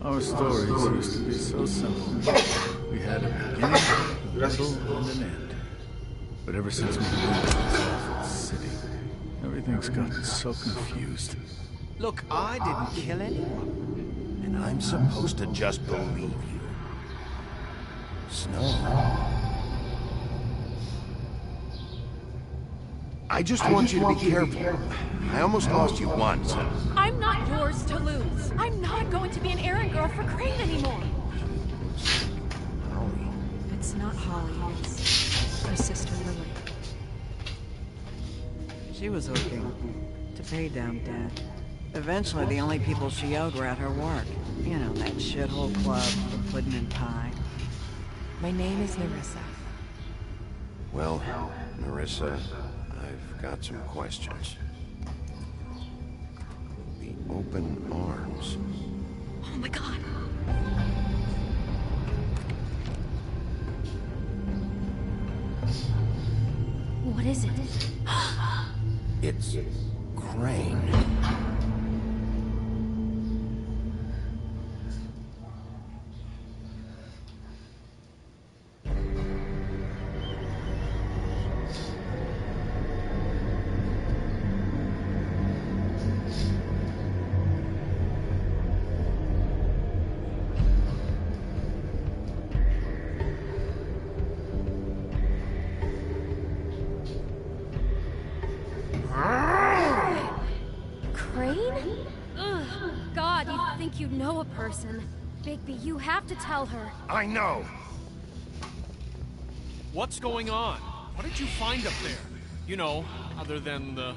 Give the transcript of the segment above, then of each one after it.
Our stories used to be so simple. We had a beginning, a middle, and an end. But ever since we moved to this awful city, everything's gotten so confused. Look, I didn't kill anyone. And I'm supposed to just believe you. Snow. I just want you to be careful. I almost lost you once. I'm not yours to lose. I'm not going to be an errand girl for Crane anymore. Holly. It's not Holly, it's her sister Lily. She was working to pay down debt. Eventually, the only people she owed were at her work. You know, that shithole club for pudding and pie. My name is Nerissa. Well, Nerissa, I've got some questions. The open arms. Oh my god. What is it? It's Crane. Crane? Ugh. God, you'd think you know a person. Bigby, you have to tell her. I know! What's going on? What did you find up there? You know, other than the...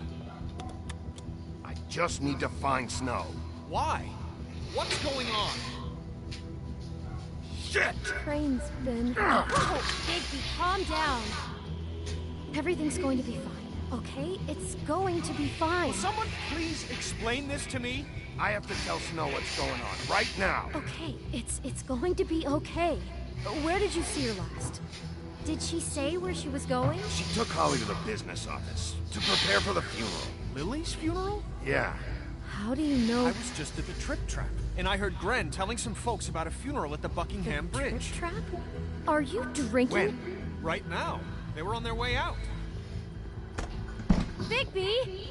I just need to find Snow. Why? What's going on? Shit! Crane's been... Oh, Bigby, calm down. Everything's going to be fine, okay? It's going to be fine. Will someone please explain this to me? I have to tell Snow what's going on, right now. Okay, it's going to be okay. Where did you see her last? Did she say where she was going? She took Holly to the business office to prepare for the funeral. Lily's funeral? Yeah. How do you know? I was just at the Trip Trap, and I heard Gren telling some folks about a funeral at the Buckingham Bridge. Trip trap? Are you drinking? When? Right now. They were on their way out. Bigby!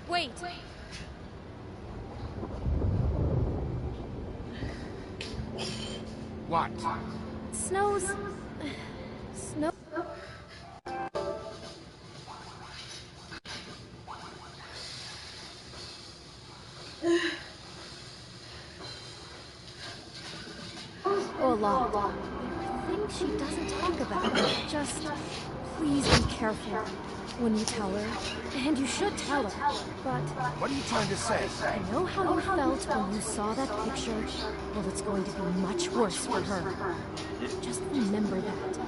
Wait. What? Snow's... Snow... A lot. Things she doesn't talk about. Just... Please be careful when you tell her. And you should tell her. But... What are you trying to say? I know how you felt when you saw that picture. Well, it's going to be much worse for her. Just remember that.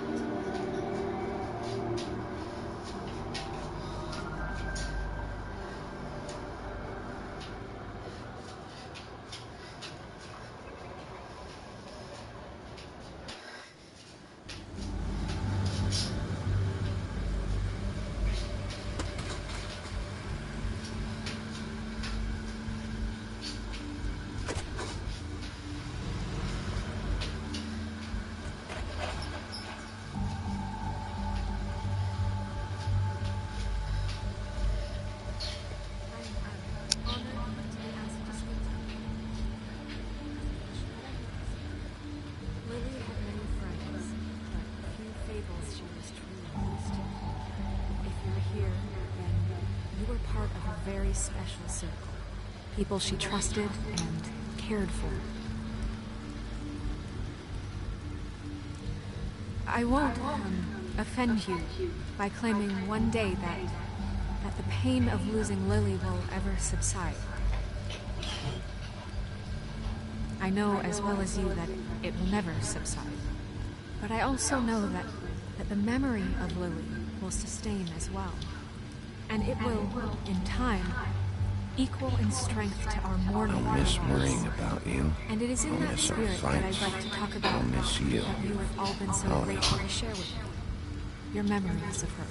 Special circle. People she trusted and cared for. I won't offend you by claiming one day that the pain of losing Lily will ever subside. I know as well as you that it will never subside. But I also know that the memory of Lily will sustain as well. And it will, in time, equal in strength to our mourning. I'll miss worrying about you. And it is in that miss our spirit that I'd fights. like to talk about I'll miss you. that you have all been so Oh, grateful to share with me. Your memories of her.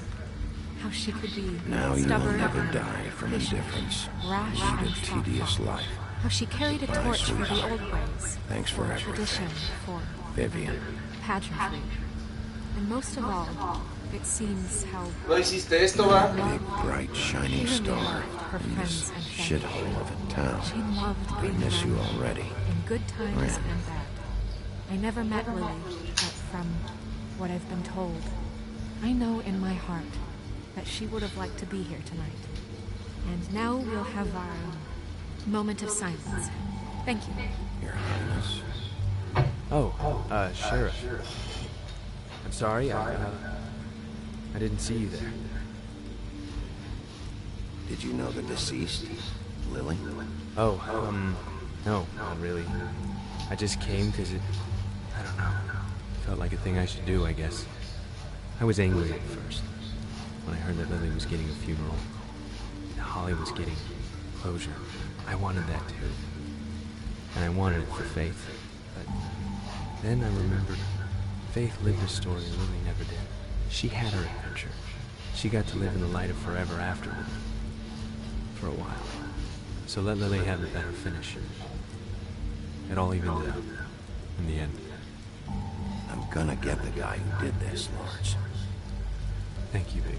How she could be Now you will stubborn never and die from patient, indifference. rash Lead and a tedious thoughtful. life. How she carried a torch for the sweetheart. old ways. Thanks for everything. tradition, for Vivian. pageantry. And most of all, it seems how No hiciste esto, va. Big, bright, shining star her in this friends and family. shithole of a town. she loved I being miss you around already. in good times Ren. and bad. I never met Lily, but from what I've been told, I know in my heart that she would have liked to be here tonight. And now we'll have our moment of silence. Thank you. Your Highness. Oh, Sheriff. I'm sorry, I didn't see you there. Did you know the deceased, Lily? Oh, no, not really. I just came because I don't know, felt like a thing I should do, I guess. I was angry at first, when I heard that Lily was getting a funeral, and Holly was getting closure. I wanted that too. And I wanted it for Faith. But then I remembered Faith lived a story Lily never did. She had her adventure. She got to live in the light of forever afterward. For a while. So let Lily have a better finish. It all evened out. In the end. I'm gonna get the guy who did this, Lawrence. Thank you, baby.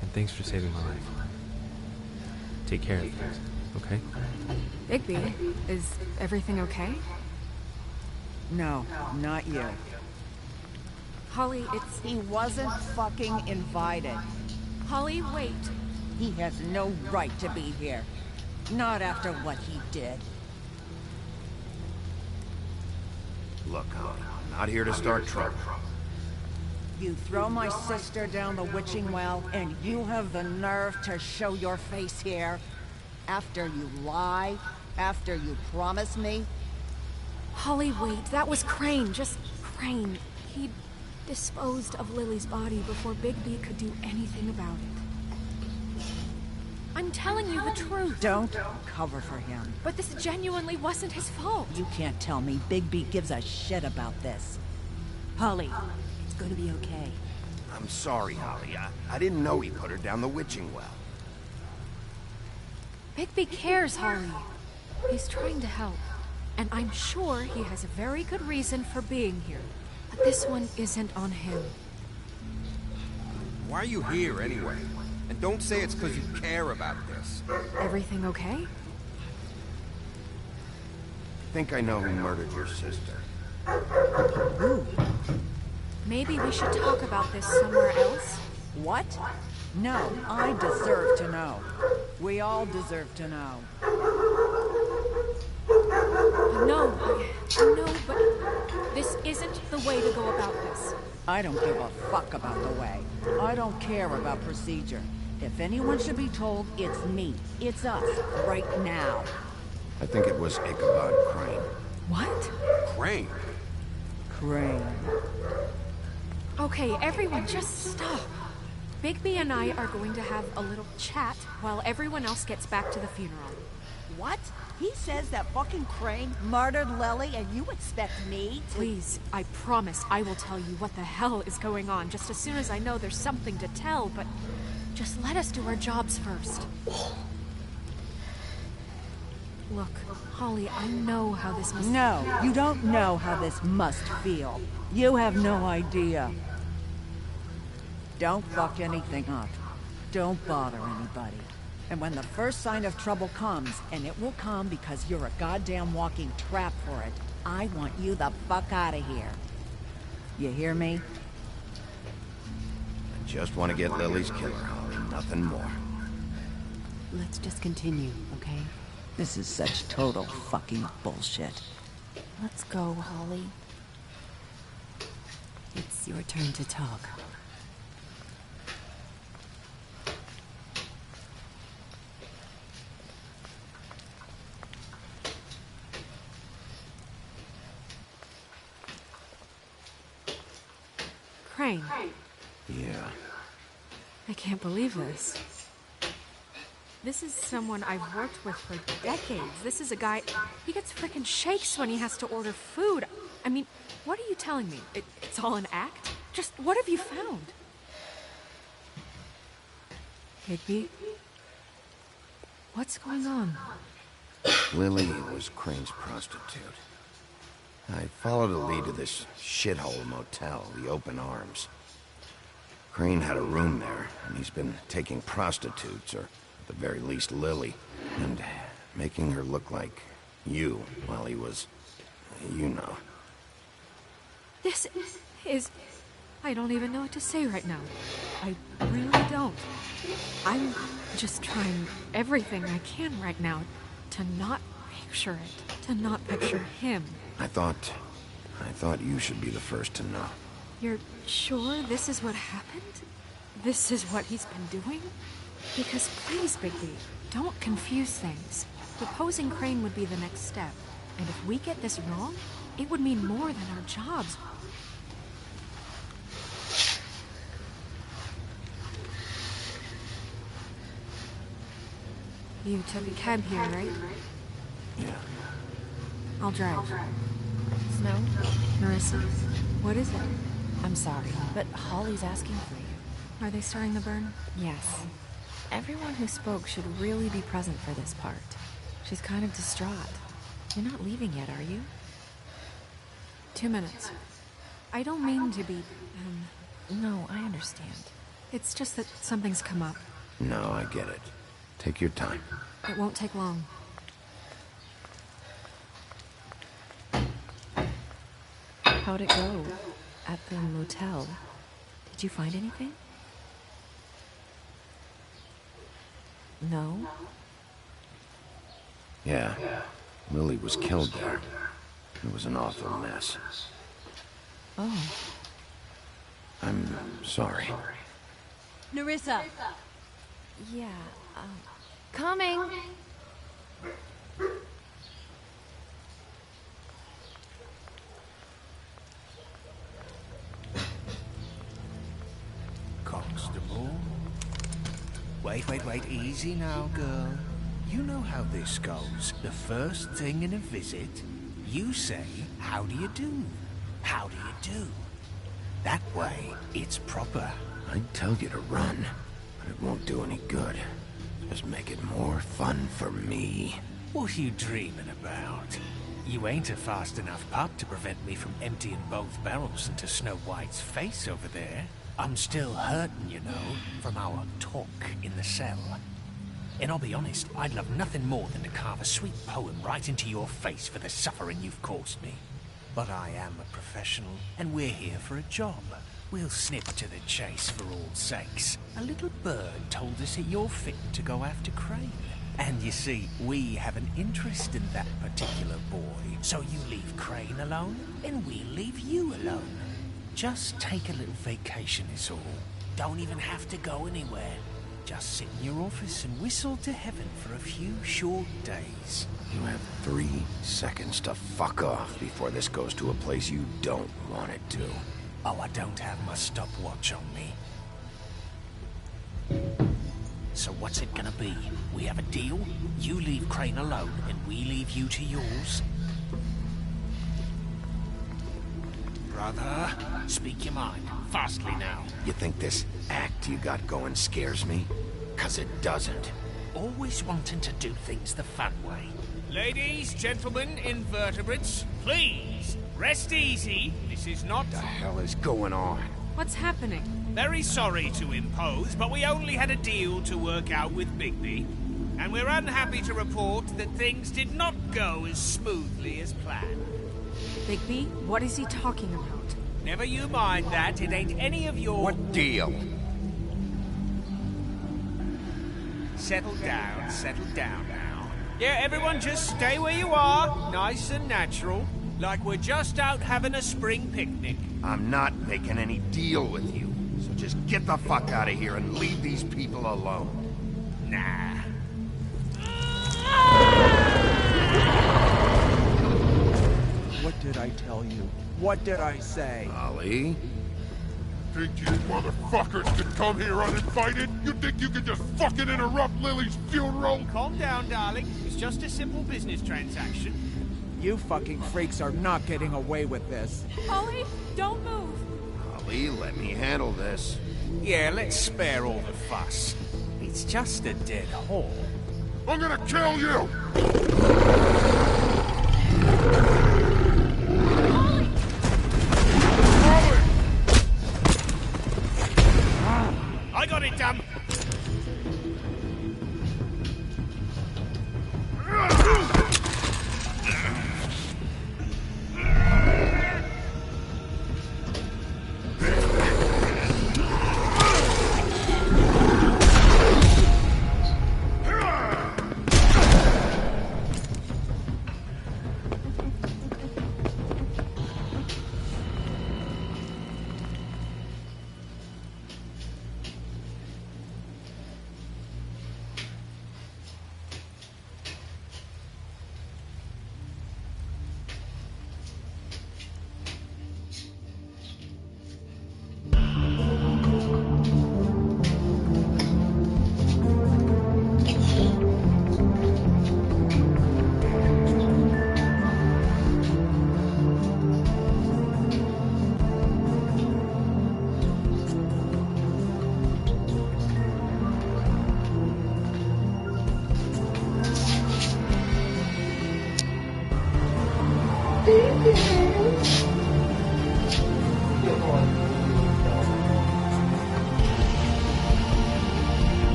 And thanks for saving my life. Take care of things, okay? Bigby, is everything okay? No, not you. Holly, it's... He wasn't fucking invited. Holly, wait. He has no right to be here. Not after what he did. Look, Holly, I'm not here to start trouble. You throw my sister down the witching well, and you have the nerve to show your face here? After you lie? After you promise me? Holly, wait. That was Crane. Just Crane. He disposed of Lily's body before Bigby could do anything about it. I'm telling you the truth. Don't cover for him. But this genuinely wasn't his fault. You can't tell me Bigby gives a shit about this. Holly, it's gonna be okay. I'm sorry, Holly. I didn't know he put her down the witching well. Bigby cares, Holly. He's trying to help. And I'm sure he has a very good reason for being here. But this one isn't on him. Why are you here, anyway? And don't say it's because you care about this. Everything okay? I think I know who murdered your sister. Maybe we should talk about this somewhere else? What? No, I deserve to know. We all deserve to know. No, I know, but this isn't the way to go about this. I don't give a fuck about the way. I don't care about procedure. If anyone should be told, it's me. It's us, right now. I think it was Ichabod Crane. What? Crane. Crane. Okay, everyone, just stop. Bigby and I are going to have a little chat while everyone else gets back to the funeral. What? He says that fucking Crane murdered Lily and you expect me to— Please, I promise I will tell you what the hell is going on just as soon as I know there's something to tell, but just let us do our jobs first. Look, Holly, I know how this must... No, you don't know how this must feel. You have no idea. Don't fuck anything up. Don't bother anybody. And when the first sign of trouble comes, and it will come because you're a goddamn walking trap for it, I want you the fuck out of here. You hear me? I just want to get Lily's killer, Holly. Nothing more. Let's just continue, okay? This is such total fucking bullshit. Let's go, Holly. It's your turn to talk. Crane, Yeah. I can't believe this. This is someone I've worked with for decades. This is a guy... He gets frickin' shakes when he has to order food. I mean, what are you telling me? It's all an act? Just what have you found? Bigby? What's going on? Lily was Crane's prostitute. I followed a lead to this shithole motel, the Open Arms. Crane had a room there, and he's been taking prostitutes, or at the very least Lily, and making her look like you while he was, you know. This is... I don't even know what to say right now. I really don't. I'm just trying everything I can right now to not picture it, to not picture him. I thought you should be the first to know. You're sure this is what happened? This is what he's been doing? Because please, Bigby, don't confuse things. Deposing Crane would be the next step. And if we get this wrong, it would mean more than our jobs. You took a cab here, right? Yeah. I'll drive. Snow? Nerissa, what is it? I'm sorry, but Holly's asking for you. Are they starting the burn? Yes. Everyone who spoke should really be present for this part. She's kind of distraught. You're not leaving yet, are you? 2 minutes. I don't mean to be, No, I understand. It's just that something's come up. No, I get it. Take your time. It won't take long. How'd it go? At the motel? Did you find anything? No? Yeah. Lily was killed there. It was an awful mess. Oh. I'm sorry. Nerissa! Yeah, coming! Constable? Wait, easy now, girl. You know how this goes. The first thing in a visit, you say, how do you do? How do you do? That way, it's proper. I'd tell you to run, but it won't do any good. Just make it more fun for me. What are you dreaming about? You ain't a fast enough pup to prevent me from emptying both barrels into Snow White's face over there. I'm still hurting, you know, from our talk in the cell. And I'll be honest, I'd love nothing more than to carve a sweet poem right into your face for the suffering you've caused me. But I am a professional, and we're here for a job. We'll snip to the chase for all sakes. A little bird told us that you're fit to go after Crane. And you see, we have an interest in that particular boy. So you leave Crane alone, and we'll leave you alone. Just take a little vacation is all. Don't even have to go anywhere. Just sit in your office and whistle to heaven for a few short days. You have 3 seconds to fuck off before this goes to a place you don't want it to. Oh, I don't have my stopwatch on me. So what's it gonna be? We have a deal? You leave Crane alone, and we leave you to yours? Brother, speak your mind. Fastly now. You think this act you got going scares me? 'Cause it doesn't. Always wanting to do things the fun way. Ladies, gentlemen, invertebrates, please, rest easy. This is not... What the hell is going on? What's happening? Very sorry to impose, but we only had a deal to work out with Bigby. And we're unhappy to report that things did not go as smoothly as planned. Bigby, what is he talking about? Never you mind that, it ain't any of your... What deal? Settle down now. Yeah, everyone just stay where you are, nice and natural, like we're just out having a spring picnic. I'm not making any deal with you, so just get the fuck out of here and leave these people alone. Nah. What did I tell you? What did I say? Ollie? Think you motherfuckers could come here uninvited? You think you could just fucking interrupt Lily's funeral? Calm down, darling. It's just a simple business transaction. You fucking freaks are not getting away with this. Holly, don't move. Ollie, let me handle this. Yeah, let's spare all the fuss. He It's just a dead hole. I'm gonna kill you! I got it done.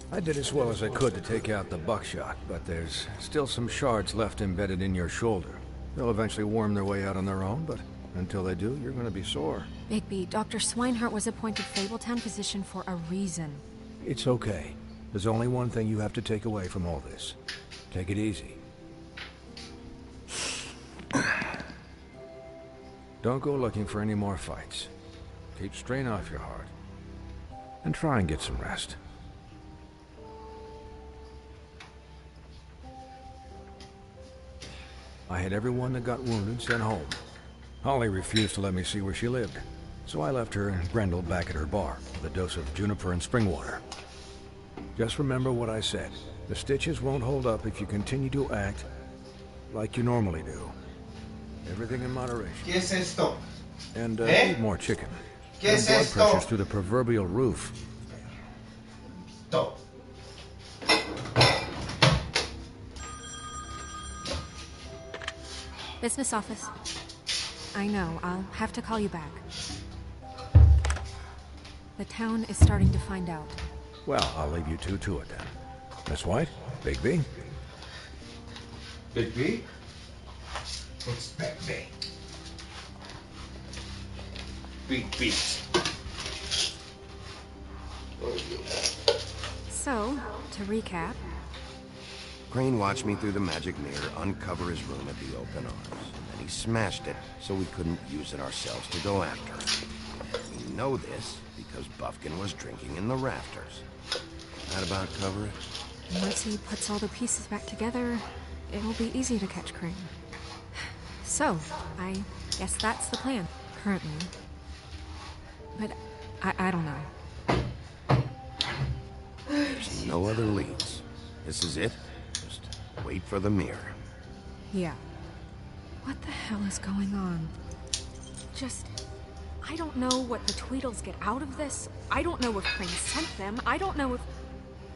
I did as well as I could to take out the buckshot, but there's still some shards left embedded in your shoulder. They'll eventually worm their way out on their own, but until they do, you're gonna be sore. Bigby, Dr. Swinehart was appointed Fabletown physician for a reason. It's okay. There's only one thing you have to take away from all this. Take it easy. Don't go looking for any more fights. Keep strain off your heart. And try and get some rest. I had everyone that got wounded sent home. Holly refused to let me see where she lived, so I left her and Brendel back at her bar with a dose of juniper and spring water. Just remember what I said. The stitches won't hold up if you continue to act like you normally do. Everything in moderation. ¿Qué es esto? And eat more chicken. ¿Qué es blood esto? pressure's through the proverbial roof. Stop. Business office. I know, I'll have to call you back. The town is starting to find out. Well, I'll leave you two to it then. Miss White, Bigby. Bigby? What's Bigby? Bigby. So, to recap... Crane watched me through the magic mirror uncover his room at the open arms, and then he smashed it so we couldn't use it ourselves to go after him. We know this because Bufkin was drinking in the rafters. That about cover it? Once he puts all the pieces back together, it'll be easy to catch Crane. So, I guess that's the plan, currently. But I don't know. There's no other leads. This is it. Just wait for the mirror. Yeah. What the hell is going on? I don't know what the Tweedles get out of this. I don't know if Crane sent them. I don't know if...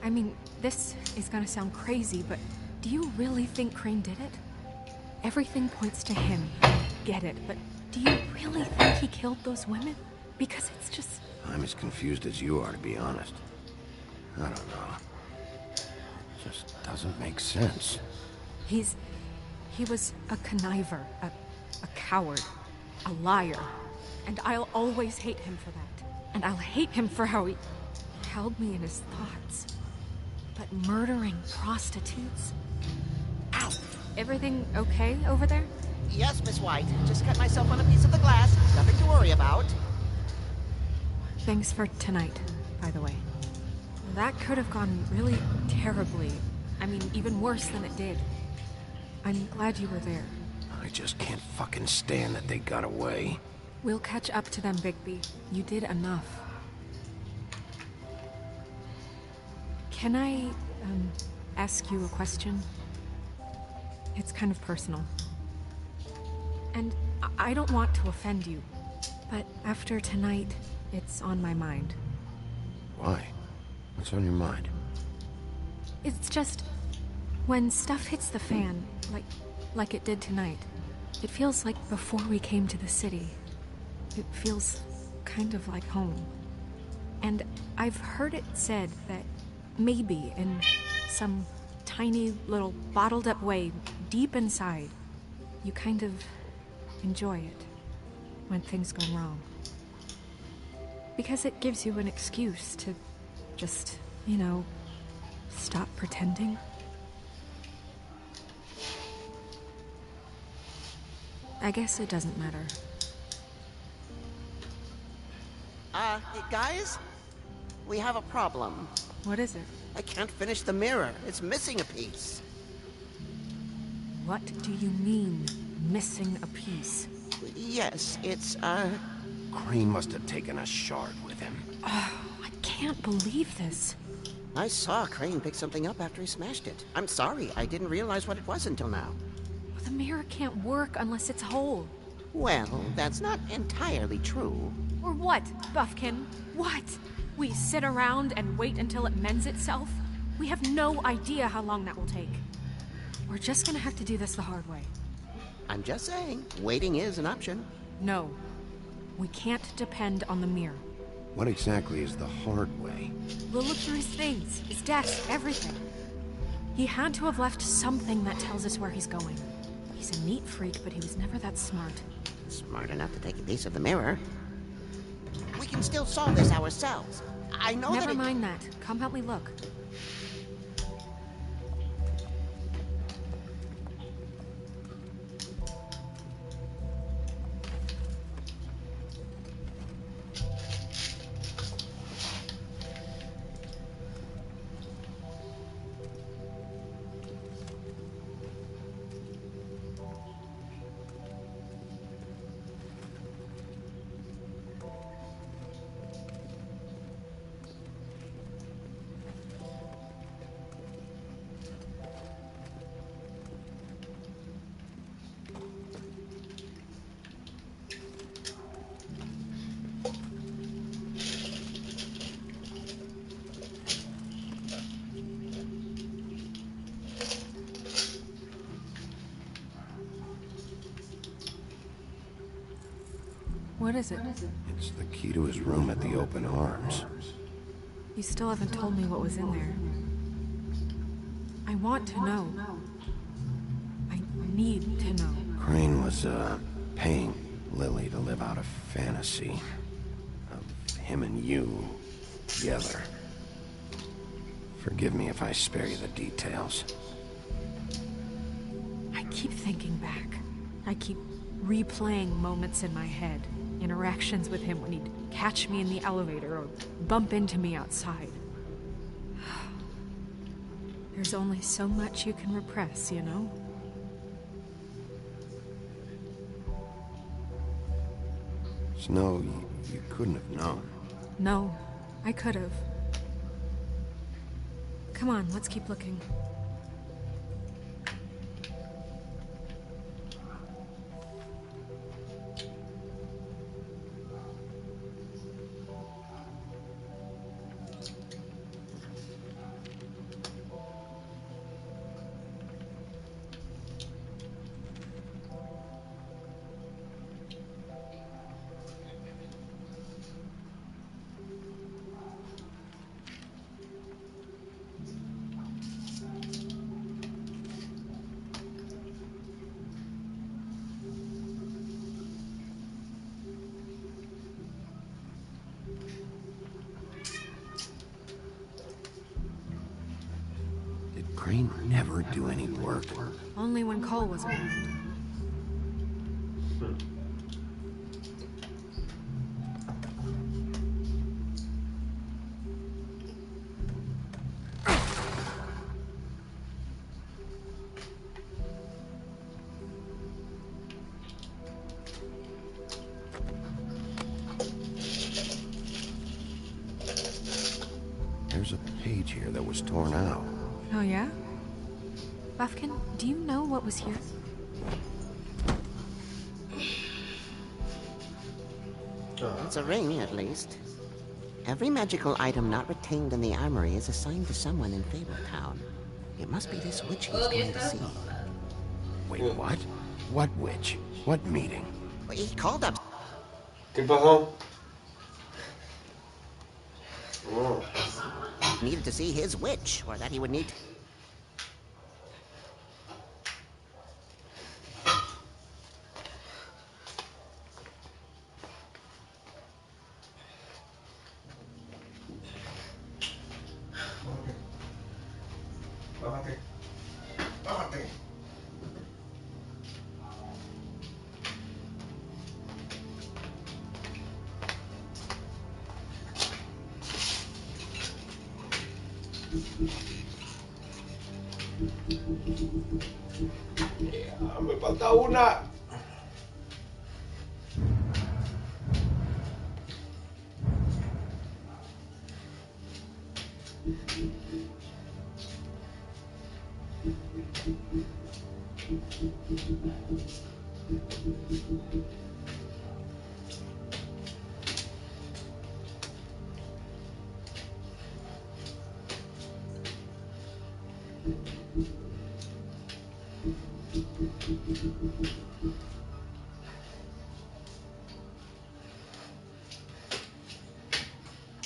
I mean, this is gonna sound crazy, but do you really think Crane did it? Everything points to him. I get it, but do you really think he killed those women? Because it's just... I'm as confused as you are, to be honest. I don't know. It just doesn't make sense. He was a conniver, a coward, a liar. And I'll always hate him for that. And I'll hate him for how he held me in his thoughts. But murdering prostitutes? Ow! Everything okay over there? Yes, Miss White. Just cut myself on a piece of the glass. Nothing to worry about. Thanks for tonight, by the way. That could have gone really terribly. I mean, even worse than it did. I'm glad you were there. I just can't fucking stand that they got away. We'll catch up to them, Bigby. You did enough. Can I, ask you a question? It's kind of personal. And I don't want to offend you, but after tonight, it's on my mind. Why? What's on your mind? It's just... when stuff hits the fan, like it did tonight, it feels like before we came to the city. It feels kind of like home. And I've heard it said that maybe in some tiny little bottled up way deep inside, you kind of enjoy it when things go wrong. Because it gives you an excuse to just, you know, stop pretending. I guess it doesn't matter. Guys? We have a problem. What is it? I can't finish the mirror. It's missing a piece. What do you mean, missing a piece? Yes, it's, Crane must have taken a shard with him. Oh, I can't believe this. I saw Crane pick something up after he smashed it. I'm sorry, I didn't realize what it was until now. Well, the mirror can't work unless it's whole. Well, that's not entirely true. Or what, Buffkin? What? We sit around and wait until it mends itself? We have no idea how long that will take. We're just gonna have to do this the hard way. I'm just saying, waiting is an option. No. We can't depend on the mirror. What exactly is the hard way? We'll look through his things, his desk, everything. He had to have left something that tells us where he's going. He's a neat freak, but he was never that smart. Smart enough to take a piece of the mirror. We can still solve this ourselves. I know Never mind that. Come help me look. What is it? It's the key to his room at the Open Arms. You still haven't told me what was in there. I want to know. I need to know. Crane was, paying Lily to live out a fantasy of him and you together. Forgive me if I spare you the details. I keep thinking back. I keep replaying moments in my head. Interactions with him when he'd catch me in the elevator or bump into me outside. There's only so much you can repress, you know? Snow, you couldn't have known. No, I could have. Come on, let's keep looking. Crane never do any work. Only when Cole was around. There's a page here that was torn out. Oh, yeah? Buffkin, do you know what was here? It's a ring, at least. Every magical item not retained in the armory is assigned to someone in Fabletown. It must be this witch he's going to see. Wait, what? What witch? What meeting? He called up. ¿Qué pasó? Needed to see his witch, or that he would need. Bájate. Bájate. Me falta una.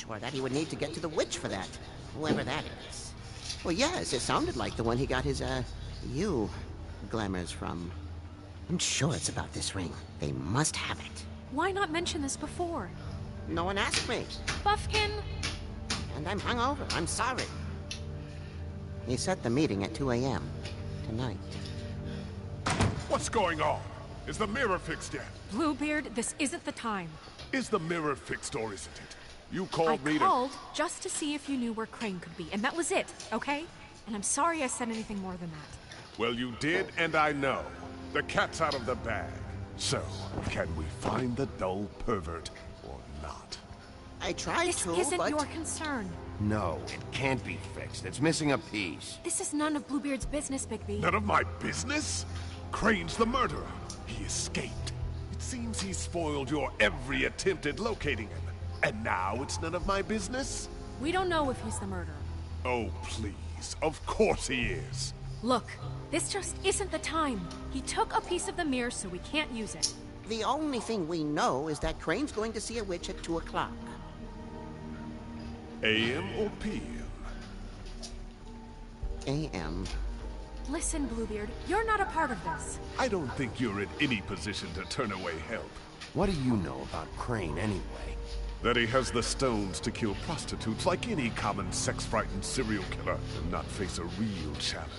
Or that he would need to get to the witch for that, whoever that is. Well, yes, it sounded like the one he got his, glamours from. I'm sure it's about this ring. They must have it. Why not mention this before? No one asked me. Buffkin! And I'm hungover. I'm sorry. He set the meeting at 2 a.m. tonight. What's going on? Is the mirror fixed yet? Bluebeard, this isn't the time. Is the mirror fixed or isn't it? You called me I called just to see if you knew where Crane could be, and that was it, okay? And I'm sorry I said anything more than that. Well, you did, and I know. The cat's out of the bag. So, can we find the dull pervert or not? I tried this to, This isn't but... your concern. No, it can't be fixed. It's missing a piece. This is none of Bluebeard's business, Bigby. None of my business? Crane's the murderer. He escaped. It seems he spoiled your every attempt at locating him. And now it's none of my business? We don't know if he's the murderer. Oh, please. Of course he is. Look, this just isn't the time. He took a piece of the mirror, so we can't use it. The only thing we know is that Crane's going to see a witch at 2 o'clock. AM or PM? AM. Listen, Bluebeard, you're not a part of this. I don't think you're in any position to turn away help. What do you know about Crane, anyway? That he has the stones to kill prostitutes like any common sex-frightened serial killer and not face a real challenge.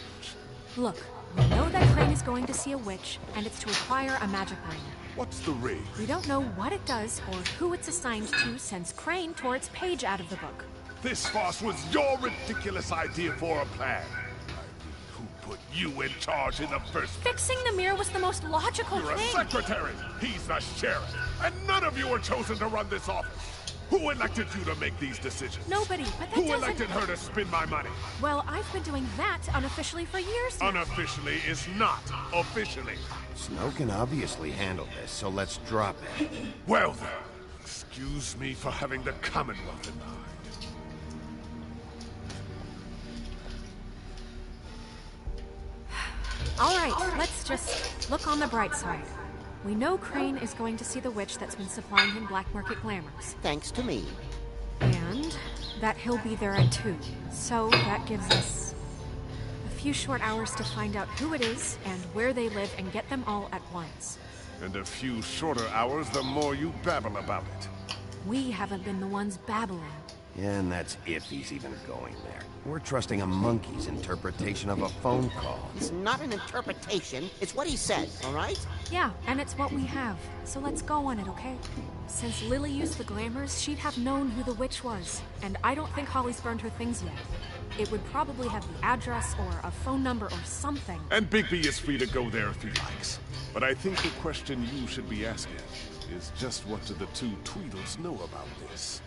Look, we know that Crane is going to see a witch, and it's to acquire a magic ring. What's the ring? We don't know what it does or who it's assigned to since Crane tore its page out of the book. This farce was your ridiculous idea for a plan. Who put you in charge in the first place? Fixing the mirror was the most logical You're thing. a secretary. He's the sheriff. And none of you were chosen to run this office. Who elected you to make these decisions? Nobody, but that Who doesn't... elected her to spend my money? Well, I've been doing that unofficially for years now. Unofficially is not officially. Snow can obviously handle this, so let's drop it. Well then, excuse me for having the Commonwealth in mind. All right, let's just look on the bright side. We know Crane is going to see the witch that's been supplying him black market glamours. Thanks to me. And that he'll be there at 2. So that gives us a few short hours to find out who it is and where they live and get them all at once. And a few shorter hours, the more you babble about it. We haven't been the ones babbling. Yeah, and that's if he's even going there. We're trusting a monkey's interpretation of a phone call. It's not an interpretation. It's what he said, all right? Yeah, and it's what we have. So let's go on it, okay? Since Lily used the glamours, she'd have known who the witch was. And I don't think Holly's burned her things yet. It would probably have the address or a phone number or something. And Bigby is free to go there if he likes. But I think the question you should be asking is just what do the two Tweedles know about this?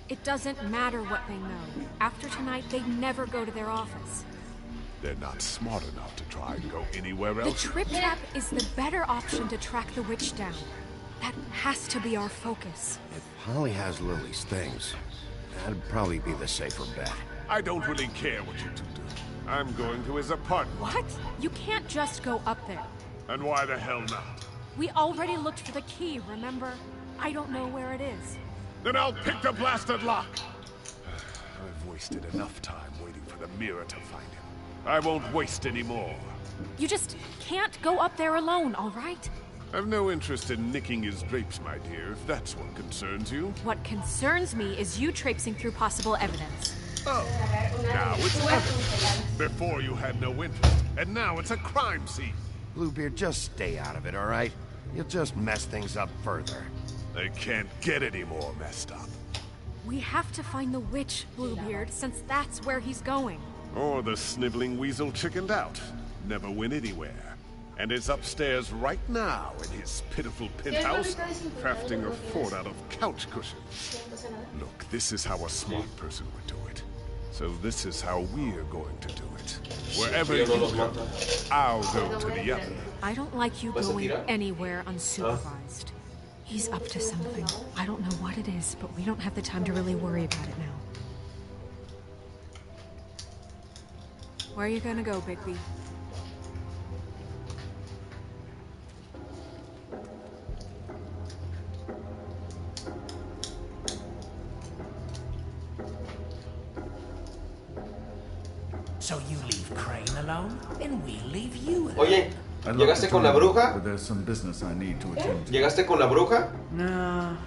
It doesn't matter what they know. After tonight, they'd never go to their office. They're not smart enough to try and go anywhere The else. trip trap is the better option to track the witch down. That has to be our focus. If Holly has Lily's things, that'd probably be the safer bet. I don't really care what you two do. I'm going to his apartment. What? You can't just go up there. And why the hell not? We already looked for the key, remember? I don't know where it is. Then I'll pick the blasted lock. I've wasted enough time waiting for the mirror to find him. I won't waste any more. You just can't go up there alone, all right? I've no interest in nicking his drapes, my dear, if that's what concerns you. What concerns me is you traipsing through possible evidence. Oh, now it's evidence. Before you had no interest, and now it's a crime scene. Bluebeard, just stay out of it, all right? You'll just mess things up further. They can't get any more messed up. We have to find the witch, Bluebeard, since that's where he's going. Or the sniveling weasel chickened out. Never went anywhere. And is upstairs right now in his pitiful penthouse, crafting a fort out of couch cushions. Look, this is how a smart person would do it. So this is how we're going to do it. Wherever you go, I'll go to the other. I don't like you going anywhere unsupervised. He's up to something. I don't know what it is, but we don't have the time to really worry about it now. Where are you gonna go, Bigby? So you leave Crane alone, and we'll leave you alone. Oye, ¿llegaste con la bruja? But there's some business I need to attend to. ¿Llegaste con la bruja? No,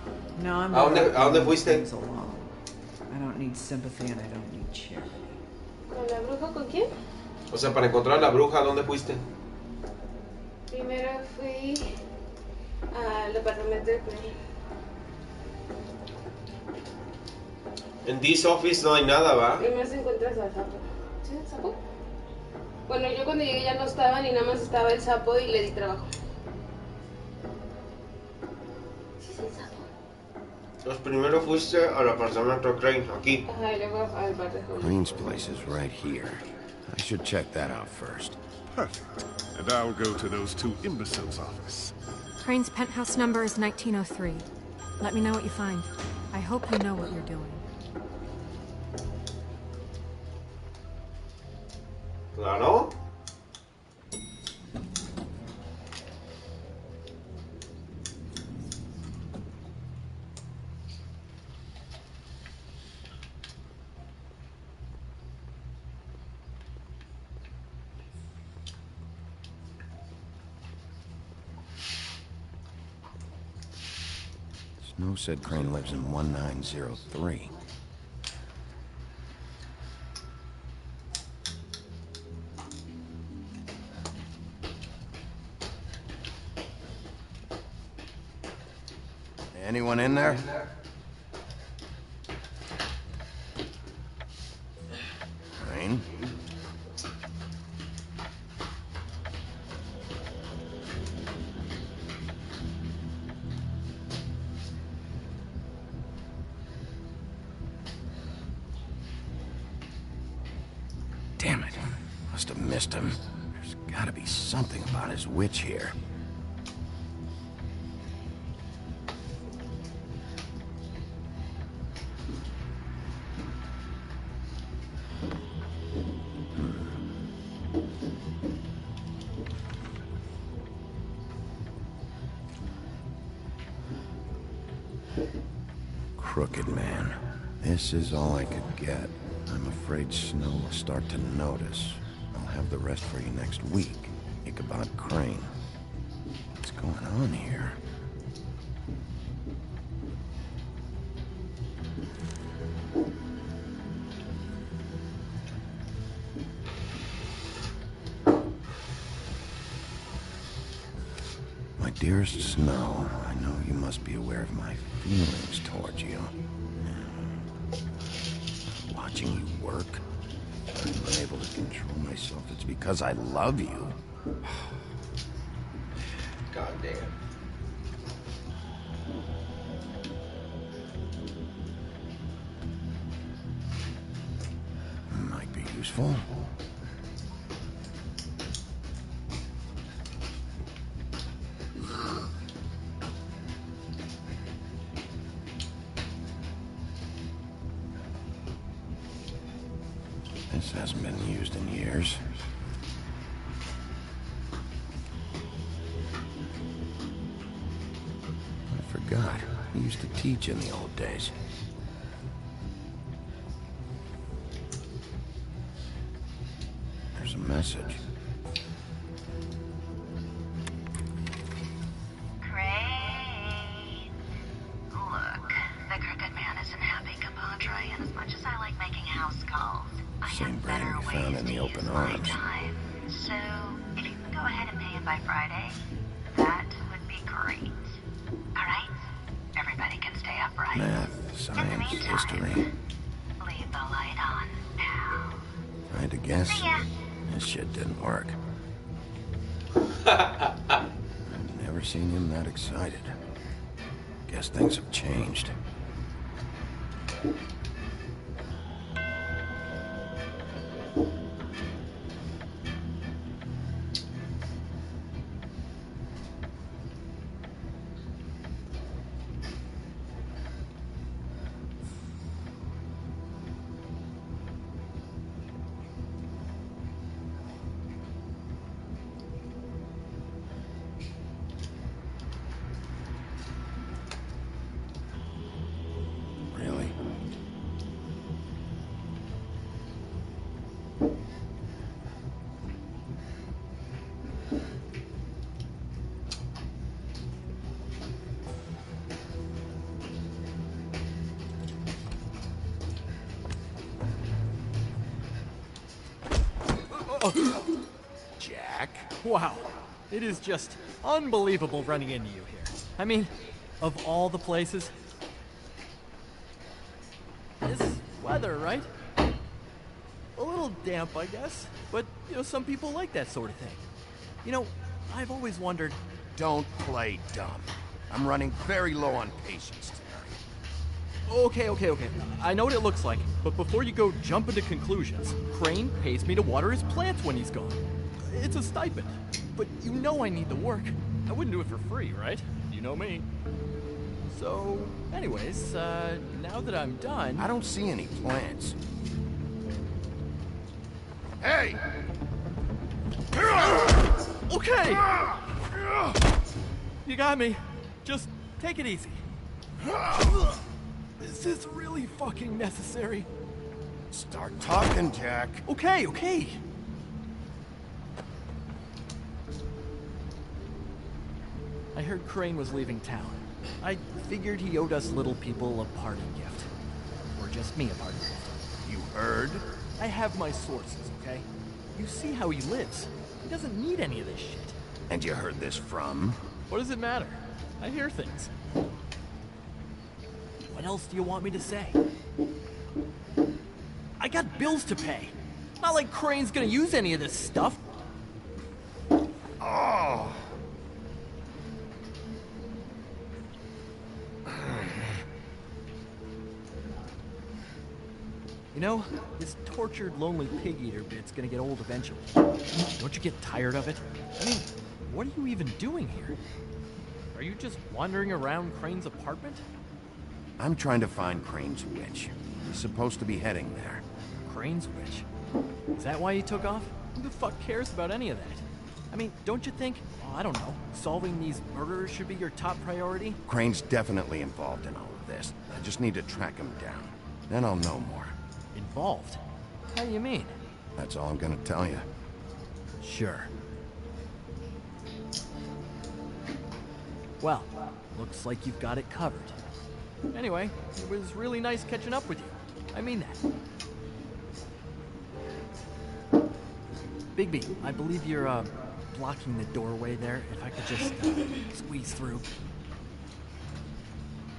I'm ¿A dónde fuiste? alone. I don't need sympathy and I don't need charity. ¿Con la bruja con quién? O sea, para encontrar a la bruja, ¿a dónde fuiste? Primero fui al departamento de Crane. En this office no hay nada, ¿va? Primero se encuentras al sapo. ¿Sí, el sapo? Bueno, yo cuando llegué ya no estaba, ni nada más estaba el sapo y le di trabajo. ¿Sí es el sapo? Pues primero fuiste al apartamento de Crane, aquí. Ajá, y luego al bar de Holly. Crane's place is right here. I should check that out first. Perfect. And I'll go to those two imbeciles' office. Crane's penthouse number is 1903. Let me know what you find. I hope you know what you're doing. Claro. Snow said Crane lives in 1903. Anyone in there? Crane? Damn it. Must have missed him. There's gotta be something about his witch here. Crooked man. This is all I could get. I'm afraid Snow will start to notice. I'll have the rest for you next week. Ichabod Crane. What's going on here? My dearest Snow, I know you must be aware of my feelings towards you. Watching you work, I'm unable to control myself. It's because I love you. God damn. useful. This hasn't been used in years. I forgot. He used to teach in the old days. There's a message. Crane. Look, the Crooked Man isn't happy, compadre, and as much as I like making house calls, I Same have brand better we ways found in to the use open my arms. time. So, if you can go ahead and pay him by Friday, that would be great. Alright? Everybody can stay upright. Math, science, history. Leave the light on, pal. Tried to guess. See ya. This shit didn't work. I've never seen him that excited. Guess things have changed. Really? Jack? Wow. It is just unbelievable running into you here. I mean, of all the places. This weather, right? A little damp, I guess. But, you know, some people like that sort of thing. You know, I've always wondered... Don't play dumb. I'm running very low on patience tonight. Okay. I know what it looks like, but before you go jumping to conclusions, Crane pays me to water his plants when he's gone. It's a stipend, but you know I need the work. I wouldn't do it for free, right? You know me. So, anyways, now that I'm done... I don't see any plants. Hey! Okay! You got me. Just take it easy. Is this really fucking necessary? Start talking, Jack. Okay. I heard Crane was leaving town. I figured he owed us little people a parting gift. Or just me a parting gift. You heard? I have my sources, okay? You see how he lives. He doesn't need any of this shit. And you heard this from? What does it matter? I hear things. What else do you want me to say? I got bills to pay. Not like Crane's gonna use any of this stuff. Oh! You know, this tortured, lonely pig-eater bit's gonna get old eventually. Don't you get tired of it? I mean, what are you even doing here? Are you just wandering around Crane's apartment? I'm trying to find Crane's witch. He's supposed to be heading there. Crane's witch? Is that why you took off? Who the fuck cares about any of that? I mean, don't you think, I don't know, solving these murders should be your top priority? Crane's definitely involved in all of this. I just need to track him down. Then I'll know more. Involved? How do you mean? That's all I'm gonna tell you. Sure. Well, looks like you've got it covered. Anyway, it was really nice catching up with you. I mean that. Bigby, I believe you're, blocking the doorway there. If I could just, squeeze through.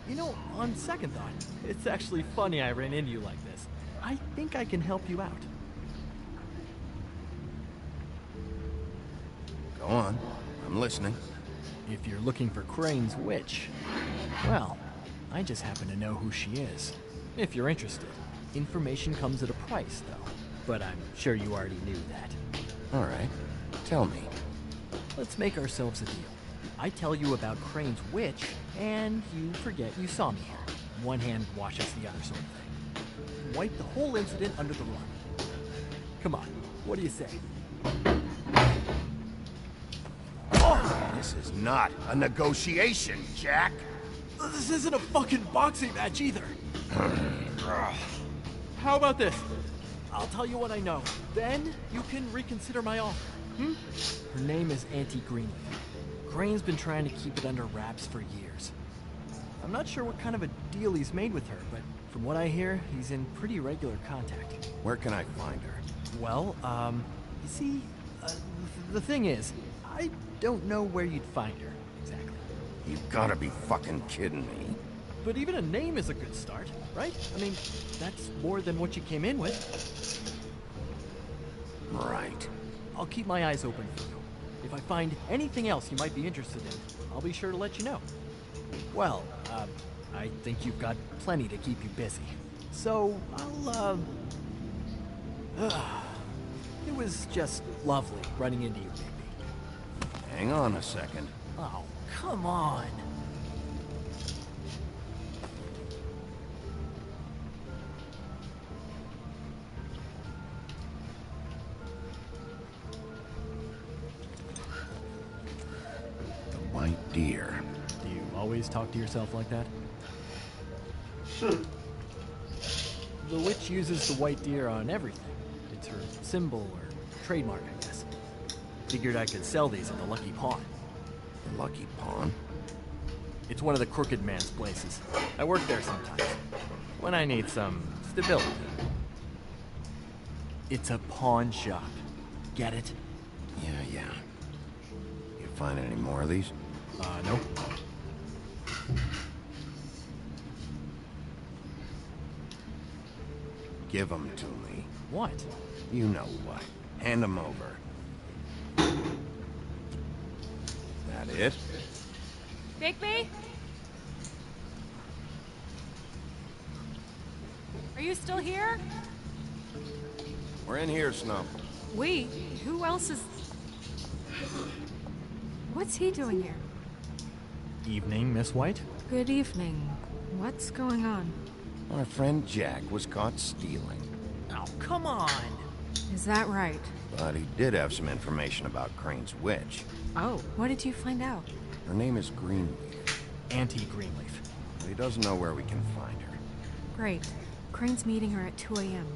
You know, on second thought, it's actually funny I ran into you like this. I think I can help you out. Go on. I'm listening. If you're looking for Crane's witch, well, I just happen to know who she is. If you're interested. Information comes at a price, though. but I'm sure you already knew that. All right. Tell me. Let's make ourselves a deal. I tell you about Crane's witch, and you forget you saw me here. One hand washes the other sort of thing. Wipe the whole incident under the rug. Come on, what do you say? This is not a negotiation, Jack. This isn't a fucking boxing match either. How about this? I'll tell you what I know. Then you can reconsider my offer. Her name is Auntie Greenleaf. Crane's been trying to keep it under wraps for years. I'm not sure what kind of a deal he's made with her, but from what I hear, he's in pretty regular contact. Where can I find her? Well, you see, the thing is, I don't know where you'd find her, exactly. You've gotta be fucking kidding me. But even a name is a good start, right? I mean, that's more than what you came in with. Right. I'll keep my eyes open for you. If I find anything else you might be interested in, I'll be sure to let you know. Well, I think you've got plenty to keep you busy. So, it was just lovely running into you, baby. Hang on a second. Oh, come on. The white deer. Do you always talk to yourself like that? The witch uses the white deer on everything. It's her symbol or trademark, I guess. Figured I could sell these at the Lucky Pawn. The Lucky Pawn? It's one of the crooked man's places. I work there sometimes. When I need some stability. It's a pawn shop. Get it? Yeah. You find any more of these? No. Give them to me. What? You know what. Hand them over. That it? Bigby? Are you still here? We're in here, Snow. We? Who else is... What's he doing here? Evening, Miss White. Good evening. What's going on? Our friend Jack was caught stealing. Oh, come on! Is that right? But he did have some information about Crane's witch. Oh, what did you find out? Her name is Greenleaf. Auntie Greenleaf. But he doesn't know where we can find her. Great. Crane's meeting her at 2 a.m.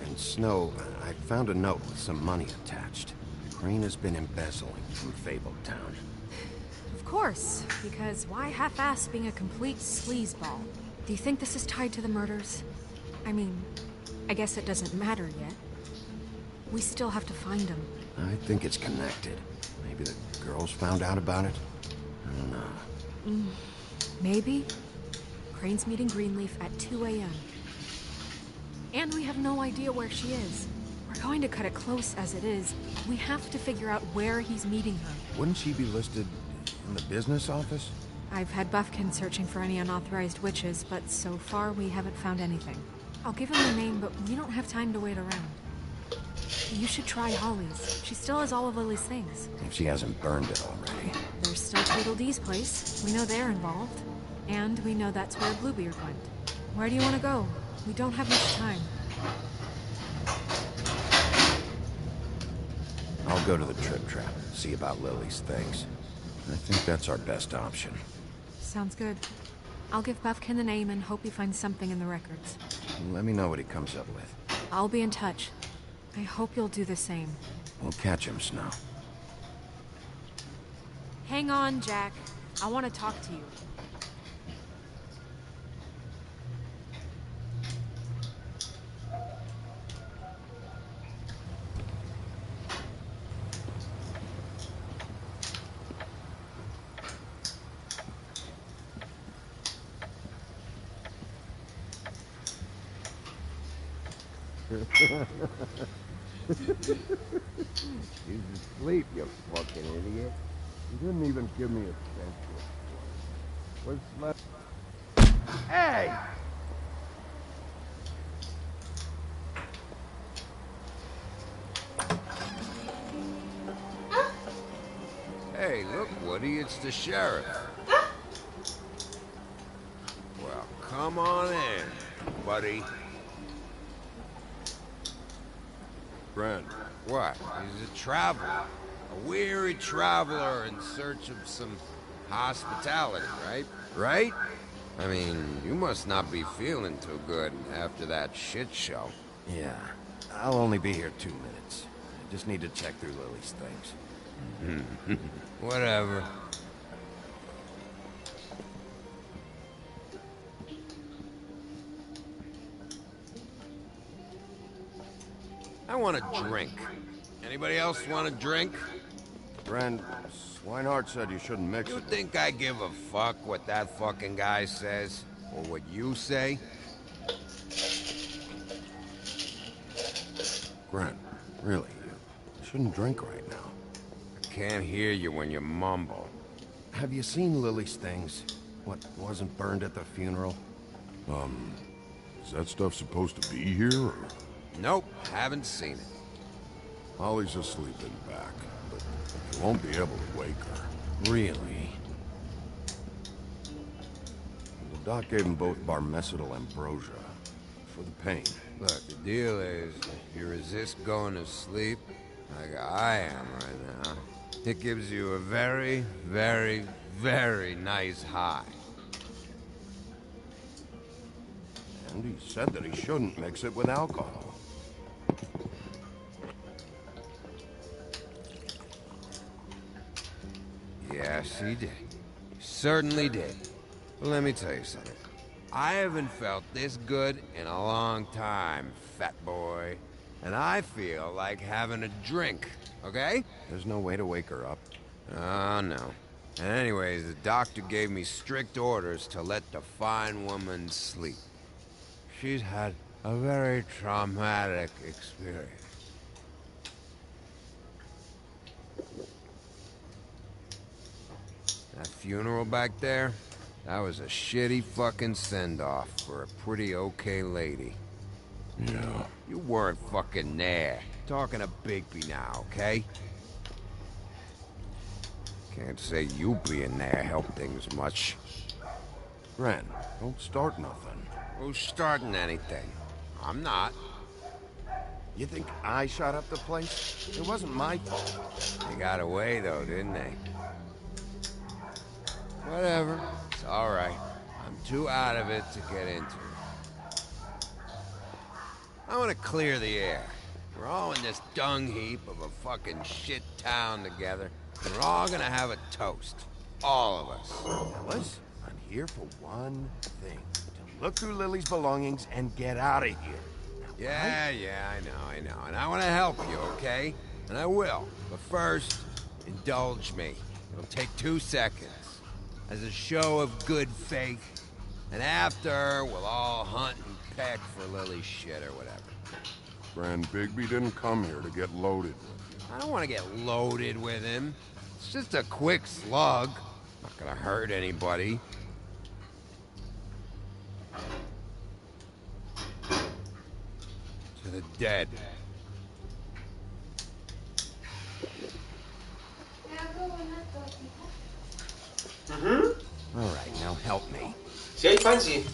And Snow, I found a note with some money attached. Crane has been embezzling from Fabletown. Of course, because why half-ass being a complete sleazeball? Do you think this is tied to the murders? I mean, I guess it doesn't matter yet. We still have to find him. I think it's connected. Maybe the girls found out about it? I don't know. Maybe. Crane's meeting Greenleaf at 2 a.m. And we have no idea where she is. We're going to cut it close as it is. We have to figure out where he's meeting her. Wouldn't she be listed in the business office? I've had Buffkin searching for any unauthorized witches, but so far we haven't found anything. I'll give him the name, but we don't have time to wait around. You should try Holly's. She still has all of Lily's things. If she hasn't burned it already. There's still Tweedledee's place. We know they're involved. And we know that's where Bluebeard went. Where do you want to go? We don't have much time. I'll go to the Trip Trap, see about Lily's things. I think that's our best option. Sounds good. I'll give Buffkin the name and hope he finds something in the records. Let me know what he comes up with. I'll be in touch. I hope you'll do the same. We'll catch him, Snow. Hang on, Jack. I want to talk to you. He's asleep, you fucking idiot. You didn't even give me a chance. What's left? Hey! Maybe it's the sheriff. Well, come on in, buddy. Brent. What? He's a traveler. A weary traveler in search of some hospitality, right? Right? I mean, you must not be feeling too good after that shit show. Yeah. I'll only be here 2 minutes. I just need to check through Lily's things. Whatever. I want a drink. Anybody else want a drink? Brent, Swinehart said you shouldn't mix You it. think I give a fuck what that fucking guy says? Or what you say? Brent, really, you shouldn't drink right now. I can't hear you when you mumble. Have you seen Lily's things? What wasn't burned at the funeral? Is that stuff supposed to be here, or...? Nope, haven't seen it. Holly's asleep in back, but you won't be able to wake her. Really? The doc gave them both Barmecidal ambrosia for the pain. Look, the deal is, if you resist going to sleep, like I am right now, it gives you a very, very, very nice high. And he said that he shouldn't mix it with alcohol. Yes, he did. He certainly did. But let me tell you something. I haven't felt this good in a long time, fat boy. And I feel like having a drink, okay? There's no way to wake her up. Oh, no. And anyways, the doctor gave me strict orders to let the fine woman sleep. She's had a very traumatic experience. That funeral back there, that was a shitty fucking send-off for a pretty okay lady. Yeah. You weren't fucking there. Talking to Bigby now, okay? Can't say you being there helped things much. Brent, don't start nothing. Who's starting anything? I'm not. You think I shot up the place? It wasn't my fault. They got away, though, didn't they? Whatever. It's all right. I'm too out of it to get into it. I want to clear the air. We're all in this dung heap of a fucking shit town together, and we're all gonna have a toast. All of us. Fellas, I'm here for one thing. To look through Lily's belongings and get out of here. Yeah, I know. And I want to help you, okay? And I will. But first, indulge me. It'll take 2 seconds. As a show of good faith. And after, we'll all hunt and peck for Lily's shit or whatever. Brand Bigby didn't come here to get loaded with you. I don't want to get loaded with him. It's just a quick slug. Not gonna hurt anybody. To the dead. All right, now help me. Si hay fancy.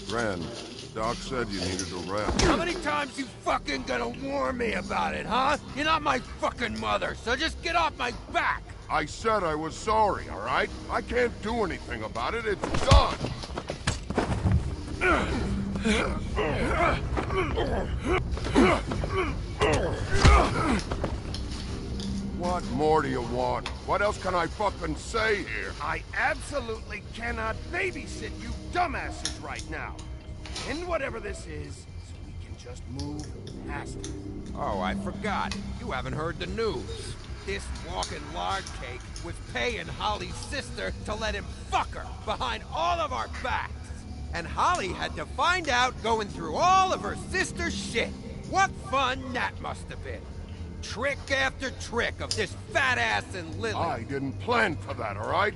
Brand, Doc said you needed a rest. How many times you fucking gonna warn me about it, huh? You're not my fucking mother, so just get off my back! I said I was sorry, all right? I can't do anything about it. It's done. What more do you want? What else can I fucking say here? I absolutely cannot babysit you dumbasses right now. End whatever this is, so we can just move past it. Oh, I forgot. You haven't heard the news. This walking lard cake was paying Holly's sister to let him fuck her behind all of our backs. And Holly had to find out going through all of her sister's shit. What fun that must have been. Trick after trick of this fat ass and Lily. I didn't plan for that, all right?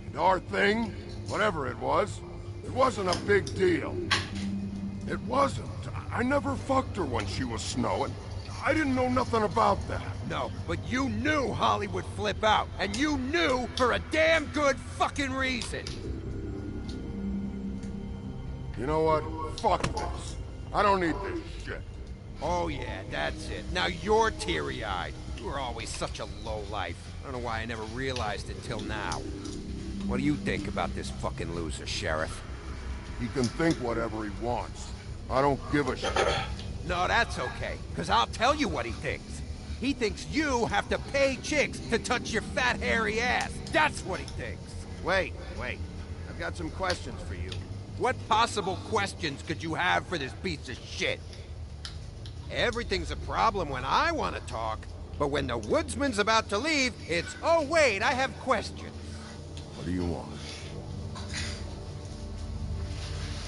And our thing, whatever it wasn't a big deal. It wasn't. I never fucked her when she was snowing. I didn't know nothing about that. No, but you knew Holly would flip out, and you knew for a damn good fucking reason. You know what? Fuck this. I don't need this shit. Oh yeah, that's it. Now you're teary-eyed. You were always such a lowlife. I don't know why I never realized it till now. What do you think about this fucking loser, Sheriff? He can think whatever he wants. I don't give a shit. No, that's okay, because I'll tell you what he thinks. He thinks you have to pay chicks to touch your fat, hairy ass. That's what he thinks. Wait. I've got some questions for you. What possible questions could you have for this piece of shit? Everything's a problem when I want to talk, but when the woodsman's about to leave, it's, oh wait, I have questions. What do you want?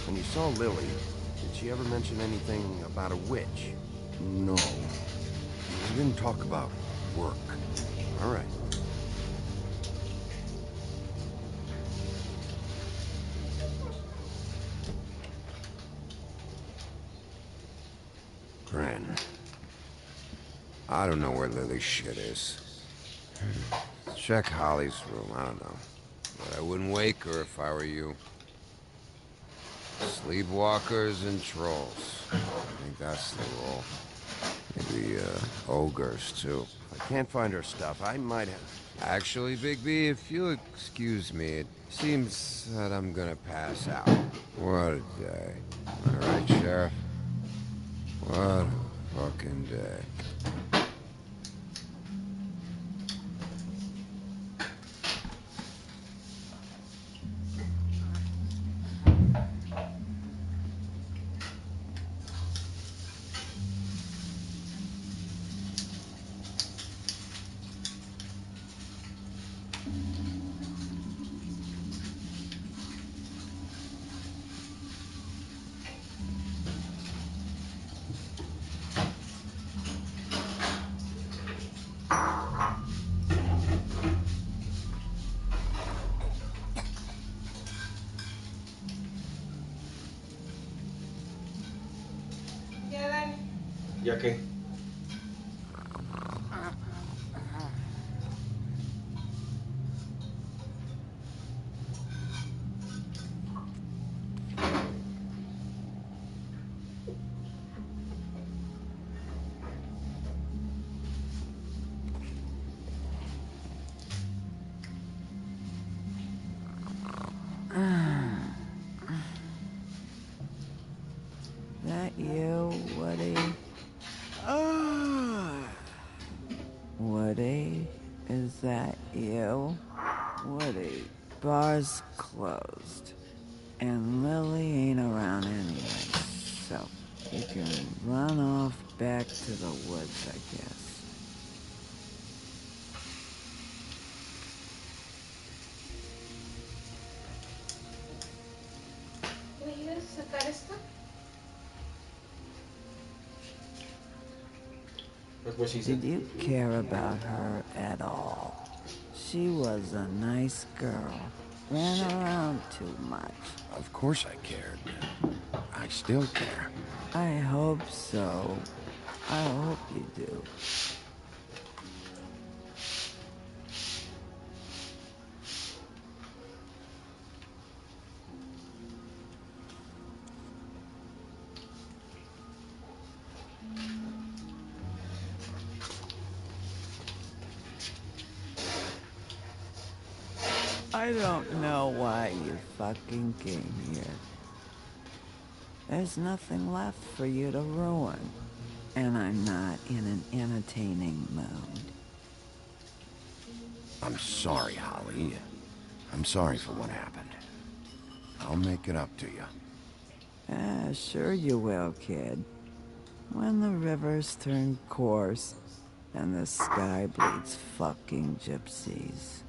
When you saw Lily, did she ever mention anything about a witch? No. We didn't talk about work. All right. Gran. I don't know where Lily's shit is. Check Holly's room, I don't know. But I wouldn't wake her if I were you. Sleepwalkers and trolls. I think that's the rule. Maybe, ogres, too. If I can't find her stuff, I might have... Actually, Bigby, if you'll excuse me, it seems that I'm gonna pass out. What a day. All right, Sheriff? What a fucking day. ¿Ya qué? That you, Woody? Woody? Is that you? Woody, bar's closed. And Lily ain't around anyway, so you can run off back to the woods, I guess. ¿Me ayudas a sacar esto? Did you care about her at all? She was a nice girl. Ran around too much. Of course I cared. I still care. I hope so. I hope you do. I don't know why you fucking came here. There's nothing left for you to ruin. And I'm not in an entertaining mood. I'm sorry, Holly. I'm sorry for what happened. I'll make it up to you. Sure you will, kid. When the rivers turn coarse and the sky bleeds fucking gypsies.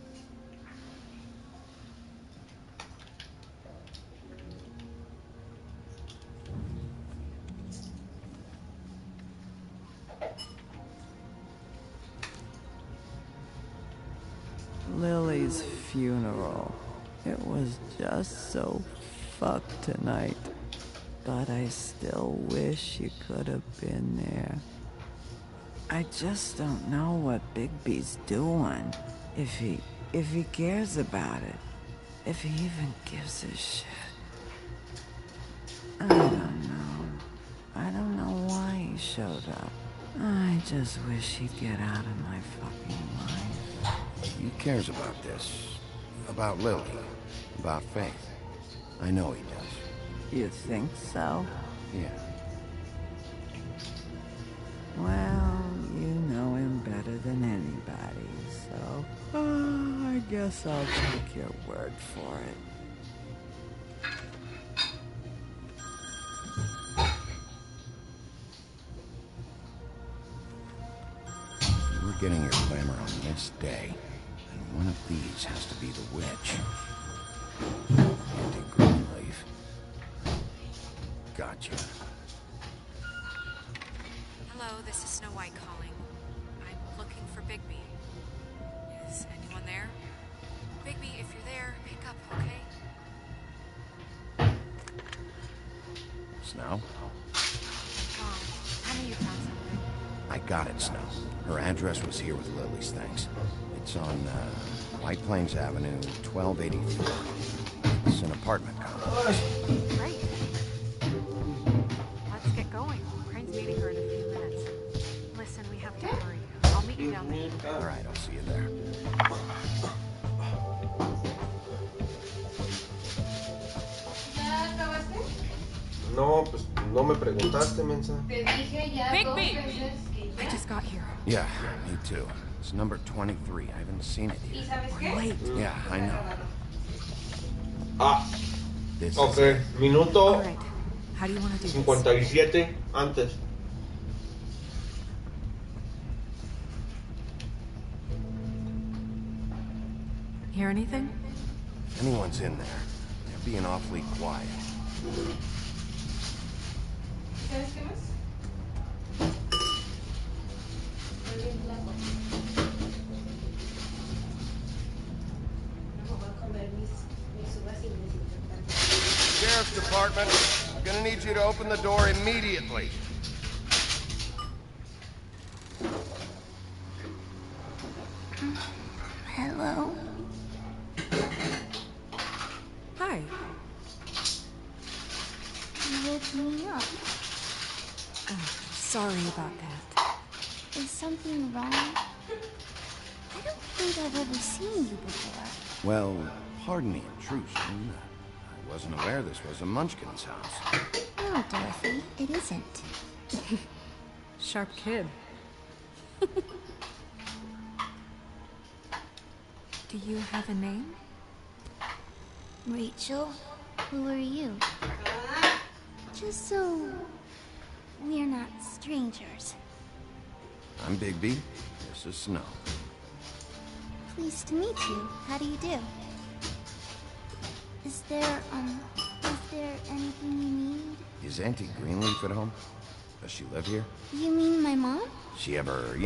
Lily's funeral. It was just so fucked tonight. But I still wish you could have been there. I just don't know what Bigby's doing. If he cares about it. If he even gives a shit. I don't know. I don't know why he showed up. I just wish he'd get out of my fucking life. He cares about this. About Lily. About Faith. I know he does. You think so? Yeah. Well, you know him better than anybody, so... I guess I'll take your word for it. You were getting your glamour on this day, and one of these has to be the witch. Auntie Greenleaf. Gotcha. Hello, this is Snow White calling. I'm looking for Bigby. Is anyone there? Bigby, if you're there, pick up, okay? Snow? Mom, tell me you found something. I got it, Snow. Her address was here with Lily's things. It's on, White Plains Avenue, 1284. It's an apartment complex. Great. Let's get going. Crane's meeting her in a few minutes. Listen, we have to hurry. I'll meet you down there. All right, I'll see you there. ¿Ya acabaste? No, pues no me preguntaste, mensa. Te dije ya dos veces que ya. I just got here. Yeah, me too. It's number 23. I haven't seen it ¿Y yet. sabes qué? Wait. Yeah, I know. Ah, This is ok. Minuto All right. How do you want to do this? 57 antes. Hear anything? If anyone's in there, they're being awfully quiet. ¿Sabes qué más? Estoy bien flaco. No me voy a comer mis uvas indesinfectantes. Sheriff's Department, I'm gonna need you to open the door immediately. Hello? Hi. You woke me up. Sorry about that. Is something wrong? I don't think I've ever seen you before. Well, pardon the intrusion. I wasn't aware this was a Munchkin's house. No, Dorothy, it isn't. Sharp kid. Do you have a name? Rachel, who are you? Just so we're not strangers. I'm Bigby. This is Snow. Pleased to meet you. How do you do? Is there anything you need? Is Auntie Greenleaf at home? Does she live here? You mean my mom? She ever,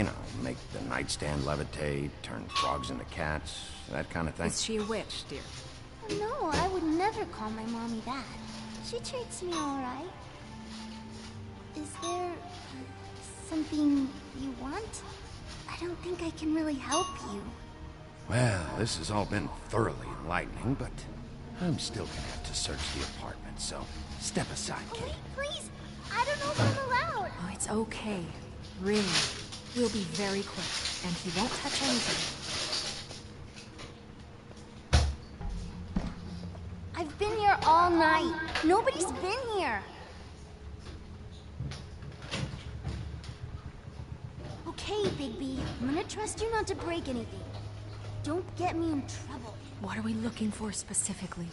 make the nightstand levitate, turn frogs into cats, that kind of thing? Is she a witch, dear? No, I would never call my mommy that. She treats me all right. Is there something you want? I don't think I can really help you. Well, this has all been thoroughly enlightening, but I'm still gonna have to search the apartment, so step aside, Kitty. Please, I don't know if I'm allowed. Oh, it's okay. Really. We'll be very quick, and he won't touch anything. I've been here all night. Nobody's been here. Okay, Bigby. I'm gonna trust you not to break anything. Don't get me in trouble. What are we looking for specifically?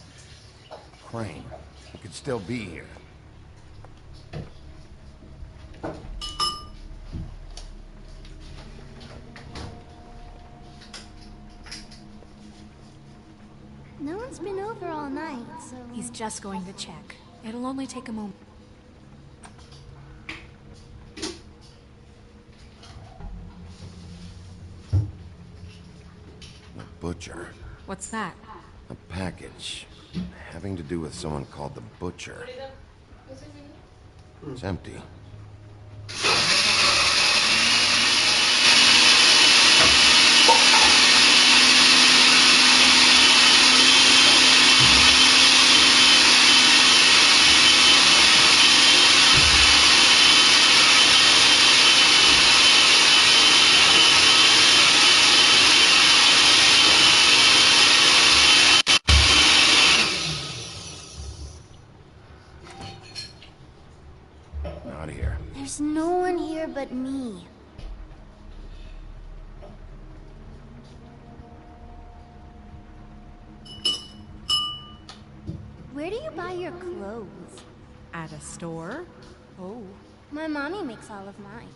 Crane, he could still be here. No one's been over all night, so... He's just going to check. It'll only take a moment. The Butcher. What's that? A package. Having to do with someone called the Butcher. It's empty. Not here. There's no one here but me. Where do you buy your clothes? At a store? Oh. My mommy makes all of mine.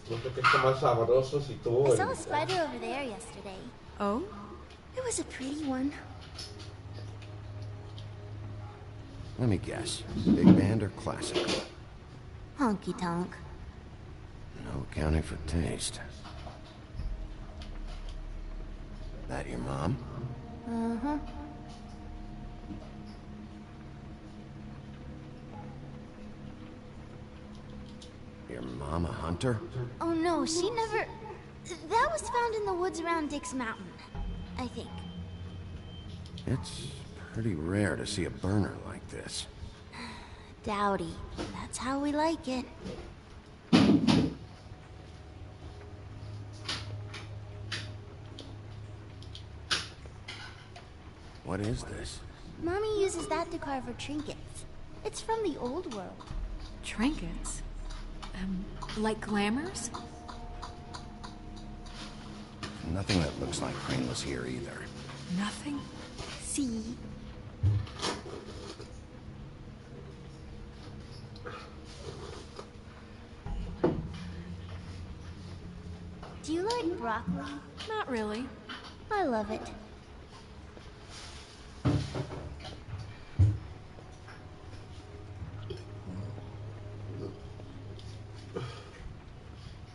No sé qué está más sabroso si tuvo I saw a spider over there yesterday. Oh? It was a pretty one. Let me guess. Big band or classical? Honky tonk. No accounting for taste. That your mom? Uh-huh. Your mom a hunter? Oh no, she never... That was found in the woods around Dick's Mountain, I think. It's pretty rare to see a burner like this. Dowdy. That's how we like it. What is this? Mommy uses that to carve her trinkets. It's from the old world. Trinkets? Like glamours? Nothing that looks like Crane was here either. Nothing? See? Do you like broccoli? Not really. I love it.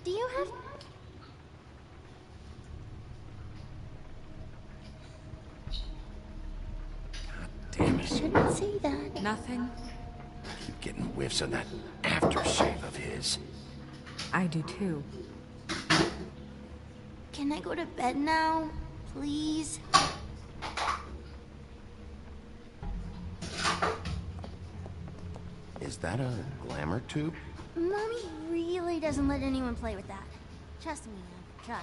Do you have... Damn it. Shouldn't say that. Nothing. Keep getting whiffs of that aftershave of his. I do too. Can I go to bed now? Please? Is that a glamour tube? Mommy really doesn't let anyone play with that. Trust me, I've tried.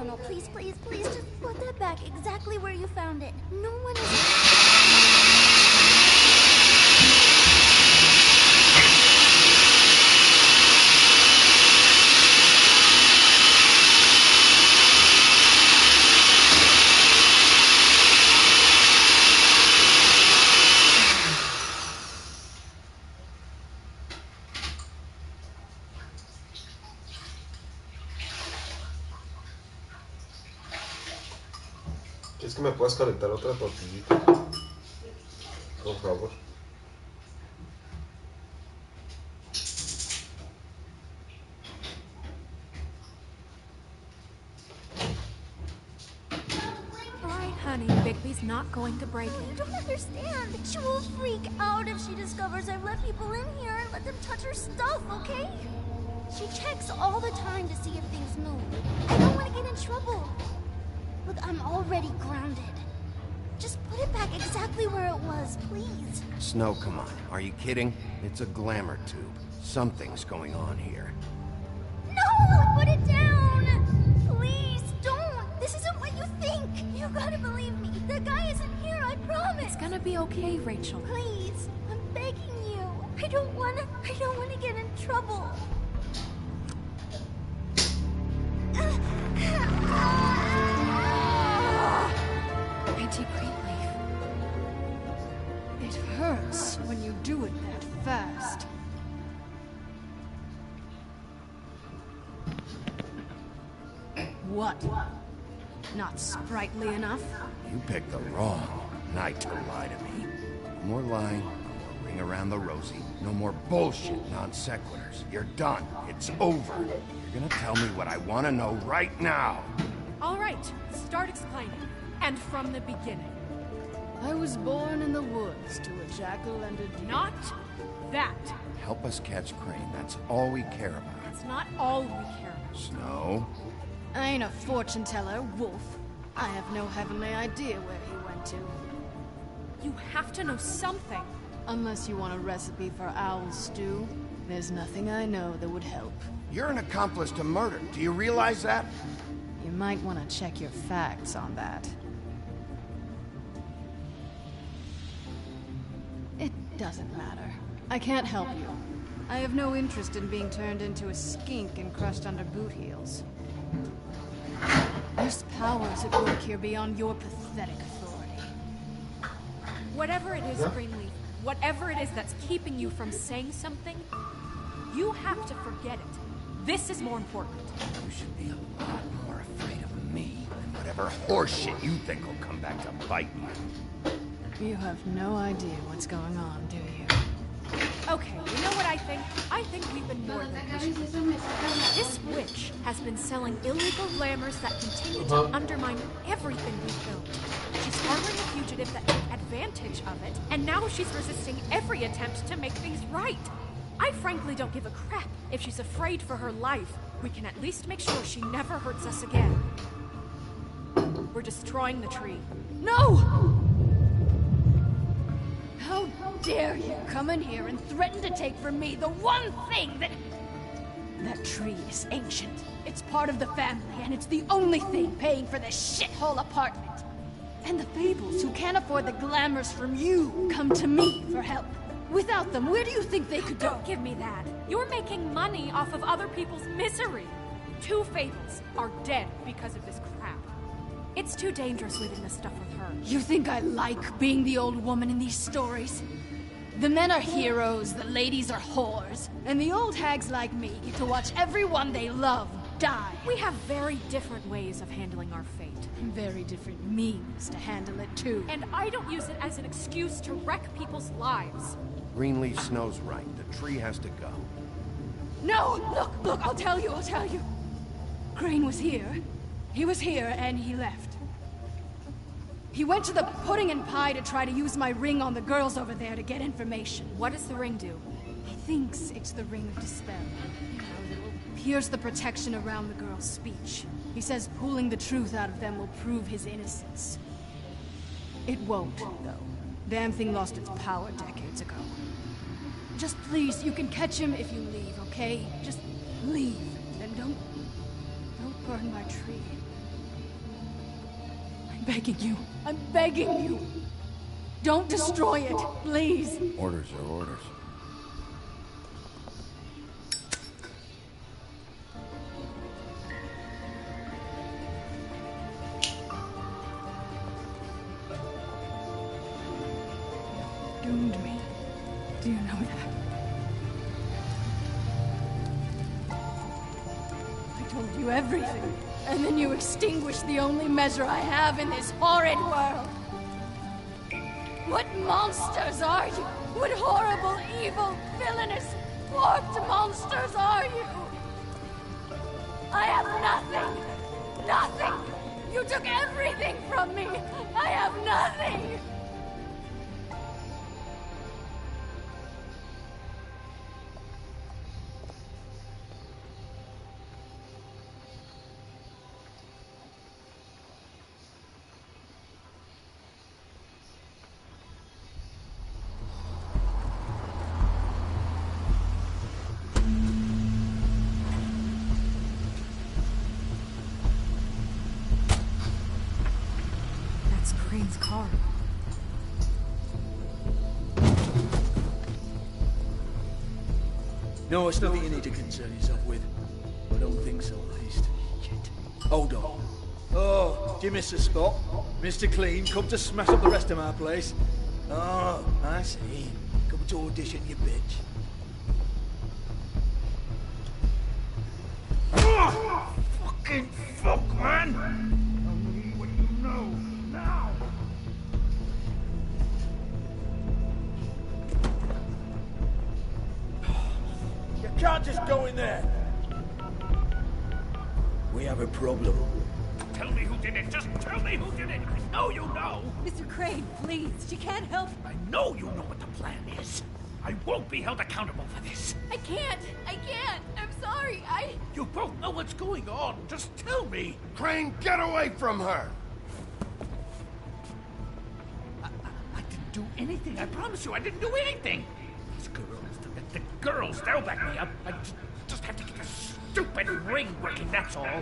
No, please, please, please, just put that back exactly where you found it. No one is... Es que me puedes calentar otra tortillita, por favor. All right, honey. Bigby's not going to break You it. don't understand. She will freak out if she discovers I've let people in here and let them touch her stuff, okay? She checks all the time to see if things move. I don't want to get in trouble. Look, I'm already grounded. Just put it back exactly where it was, please. Snow, come on. Are you kidding? It's a glamour tube. Something's going on here. No! Put it down! Please, don't! This isn't what you think! You gotta believe me. The guy isn't here, I promise! It's gonna be okay, Rachel. Please, I'm begging you. I don't wanna get in trouble. Anti-Greenleaf. It hurts when you do it that fast. What? Not sprightly enough? You picked the wrong night to lie to me. No more lying, no more ring around the rosy, no more bullshit non sequiturs. You're done. It's over. You're gonna tell me what I want to know right now. All right, start explaining. And from the beginning. I was born in the woods to a jackal and a deer. Not that. Help us catch Crane. That's all we care about. That's not all we care about. Snow? I ain't a fortune teller, Wolf. I have no heavenly idea where he went to. You have to know something. Unless you want a recipe for owl stew, there's nothing I know that would help. You're an accomplice to murder. Do you realize that? You might want to check your facts on that. It doesn't matter. I can't help you. I have no interest in being turned into a skink and crushed under boot heels. There's powers at work here beyond your pathetic authority. Whatever it is, Greenleaf, whatever it is that's keeping you from saying something, you have to forget it. This is more important. You should be a lot more afraid of me than whatever horseshit you think will come back to bite you. You have no idea what's going on, do you? Okay, you know what I think? I think we've been more than pushing. This witch has been selling illegal glamours that continue to undermine everything we've built. She's harboring a fugitive that took advantage of it, and now she's resisting every attempt to make things right. I frankly don't give a crap if she's afraid for her life. We can at least make sure she never hurts us again. We're destroying the tree. No! How dare you come in here and threaten to take from me the one thing that... That tree is ancient. It's part of the family, and it's the only thing paying for this shithole apartment. And the Fables, who can't afford the glamours from you, come to me for help. Without them, where do you think they could go? Don't give me that. You're making money off of other people's misery. 2 Fables are dead because of this crap. It's too dangerous leaving this stuff with her. You think I like being the old woman in these stories? The men are heroes, the ladies are whores, and the old hags like me get to watch everyone they love die. We have very different ways of handling our fate. And very different means to handle it, too. And I don't use it as an excuse to wreck people's lives. Greenleaf Snow's right. The tree has to go. No! Look, I'll tell you. Crane was here. He was here, and he left. He went to the Pudding and Pie to try to use my ring on the girls over there to get information. What does the ring do? He thinks it's the Ring of Dispel. You know, that will pierce the protection around the girls' speech. He says pulling the truth out of them will prove his innocence. It won't, though. Damn thing lost its power decades ago. Just please, you can catch him if you leave, okay? Just leave. And don't burn my tree. I'm begging you. Don't destroy it, please. Orders are orders. Doomed me. Do you know that? I told you everything, and then you extinguished the only measure I have in this horrid world. What monsters are you? What horrible, evil, villainous, warped monsters are you? I have nothing! Nothing! You took everything from me! I have nothing! Crane's car. No, it's nothing you need to concern yourself with. I don't think so, at least. Shit. Hold on. Oh, do you miss the spot? Mr. Clean, come to smash up the rest of my place. Oh, I see. Come to audition, you bitch. Oh, fucking fuck, man! Tell me what you know, now! You can't just go in there! We have a problem. Tell me who did it! Just tell me who did it! I know you know! Mr. Crane, please, she can't help. I know you know what the plan is. I won't be held accountable for this. I can't! I'm sorry, You both know what's going on. Just tell me. Crane, get away from her! I didn't do anything. I promise you, I didn't do anything. These girls, the girls, they'll back me up. I just have to get this stupid ring working, that's all.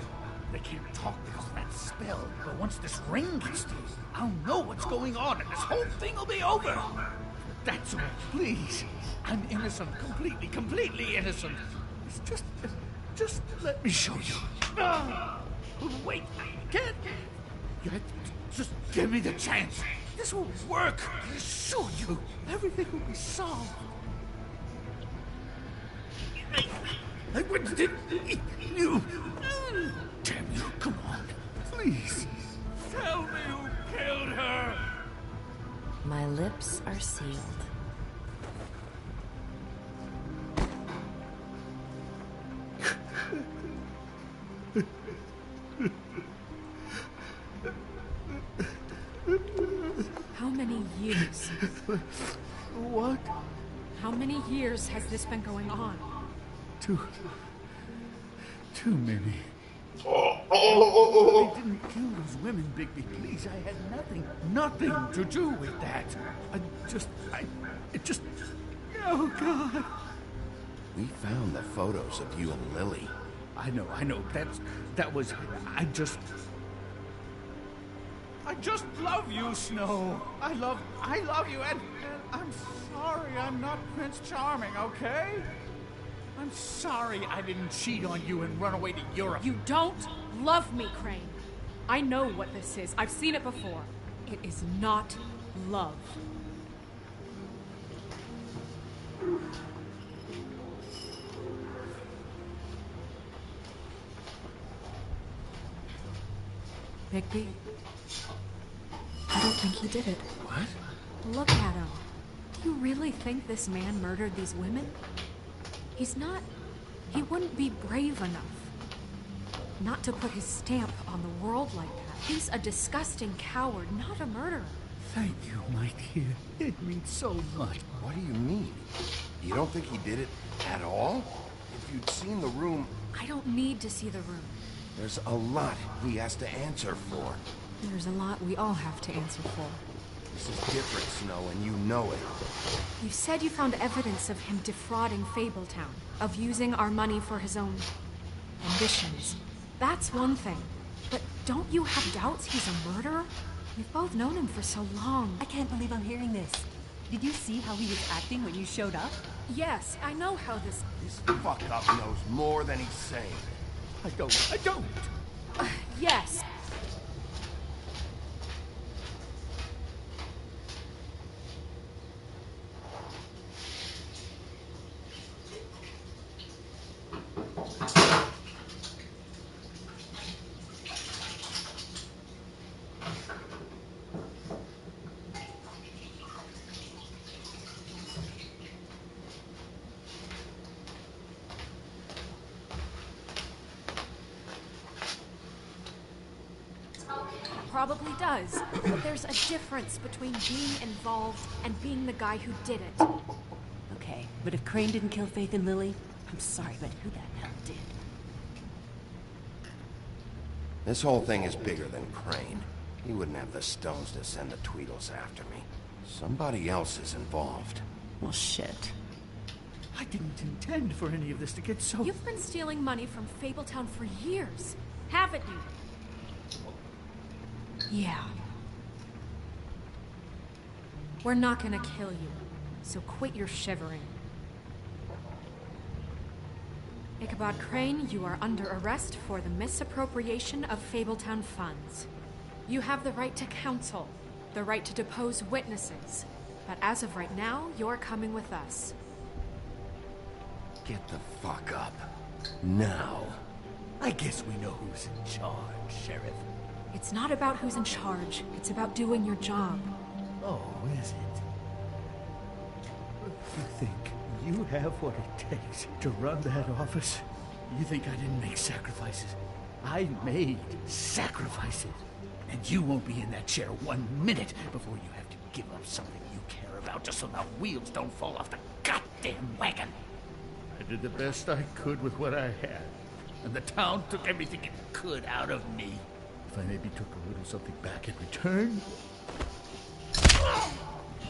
They can't talk because of that spell, but once this ring gets through, I'll know what's going on and this whole thing will be over. That's all, please. I'm innocent, completely innocent. It's just let me show you. Wait, I can't. You have to just give me the chance. This will work. I assure you, everything will be solved. I wouldn't you. Damn you, come on. Please. Tell me who killed her. My lips are sealed. How many years? What? How many years has this been going on? Too many. I didn't kill those women, Bigby. Please, I had nothing to do with that. Oh, God. We found the photos of you and Lily. I know. I just love you, Snow. I love you, and I'm sorry I'm not Prince Charming, okay? I'm sorry I didn't cheat on you and run away to Europe. You don't love me, Crane. I know what this is. I've seen it before. It is not love. Bigby, I don't think he did it. What? Look at him. Do you really think this man murdered these women? He wouldn't be brave enough. Not to put his stamp on the world like that. He's a disgusting coward, not a murderer. Thank you, my dear. It means so much. What do you mean? You don't think he did it at all? If you'd seen the room... I don't need to see the room. There's a lot he has to answer for. There's a lot we all have to answer for. This is different, Snow, and you know it. You said you found evidence of him defrauding Fabletown, of using our money for his own ambitions. That's one thing. But don't you have doubts he's a murderer? We've both known him for so long. I can't believe I'm hearing this. Did you see how he was acting when you showed up? Yes, I know how this... This fuck-up knows more than he's saying. I don't. Yes. Probably does, but there's a difference between being involved and being the guy who did it. Okay, but if Crane didn't kill Faith and Lily, I'm sorry, but who the hell did? This whole thing is bigger than Crane. He wouldn't have the stones to send the Tweedles after me. Somebody else is involved. Well, shit. I didn't intend for any of this to get so... You've been stealing money from Fabletown for years, haven't you? Yeah. We're not gonna kill you, so quit your shivering. Ichabod Crane, you are under arrest for the misappropriation of Fabletown funds. You have the right to counsel, the right to depose witnesses, but as of right now, you're coming with us. Get the fuck up. Now. I guess we know who's in charge, Sheriff. It's not about who's in charge. It's about doing your job. Oh, is it? You think you have what it takes to run that office? You think I didn't make sacrifices? I made sacrifices. And you won't be in that chair 1 minute before you have to give up something you care about just so the wheels don't fall off the goddamn wagon. I did the best I could with what I had. And the town took everything it could out of me. If I maybe took a little something back in return...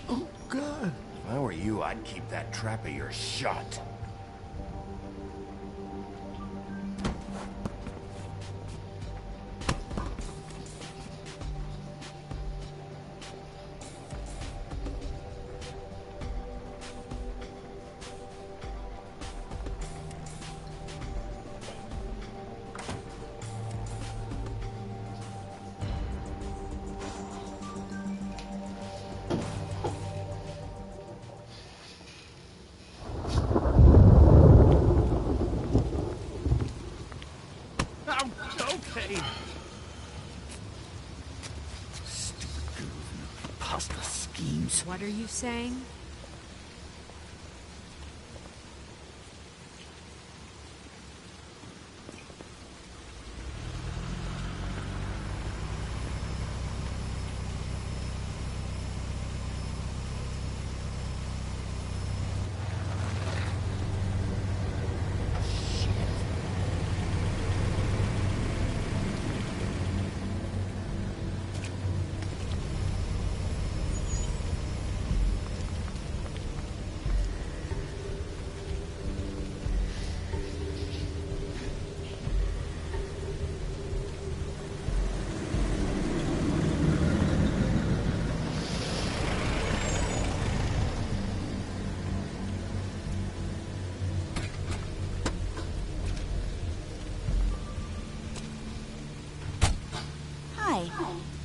Oh, God. If I were you, I'd keep that trap of yours shut. What are you saying?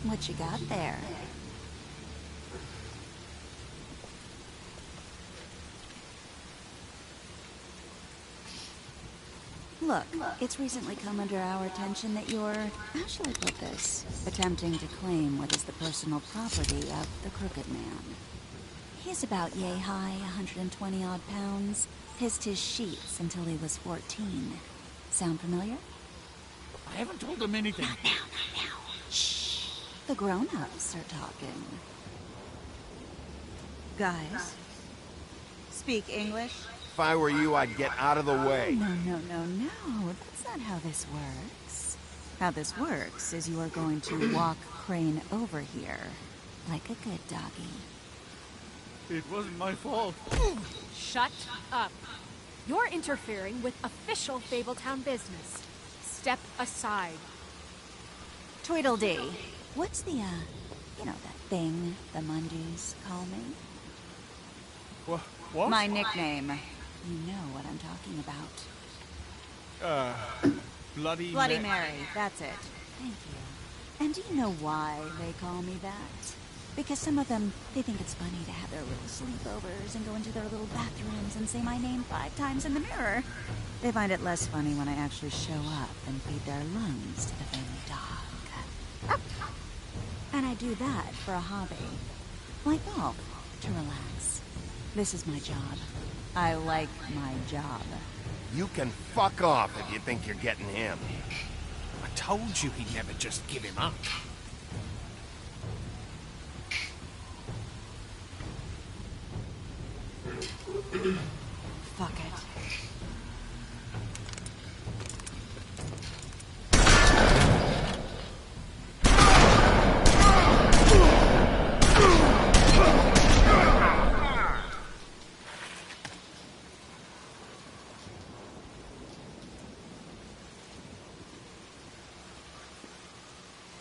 What you got there? Look, it's recently come under our attention that you're, how shall I put this, attempting to claim what is the personal property of the Crooked Man. He's about yay high, 120 odd pounds, pissed his sheets until he was 14. Sound familiar? I haven't told him anything. Not now. Shh. The grown-ups are talking. Guys, speak English? If I were you, I'd get out of the way. No. That's not how this works. How this works is you are going to walk Crane over here, like a good doggy. It wasn't my fault. Shut up. You're interfering with official Fabletown business. Step aside. Tweedledee. What's the, you know that thing the Mundys call me? What? My nickname. You know what I'm talking about. Bloody Mary, that's it. Thank you. And do you know why they call me that? Because some of them, they think it's funny to have their little sleepovers and go into their little bathrooms and say my name 5 times in the mirror. They find it less funny when I actually show up and feed their lungs to the family dog. And I do that for a hobby. Like golf, to relax. This is my job. I like my job. You can fuck off if you think you're getting him. I told you he'd never just give him up. Fuck it.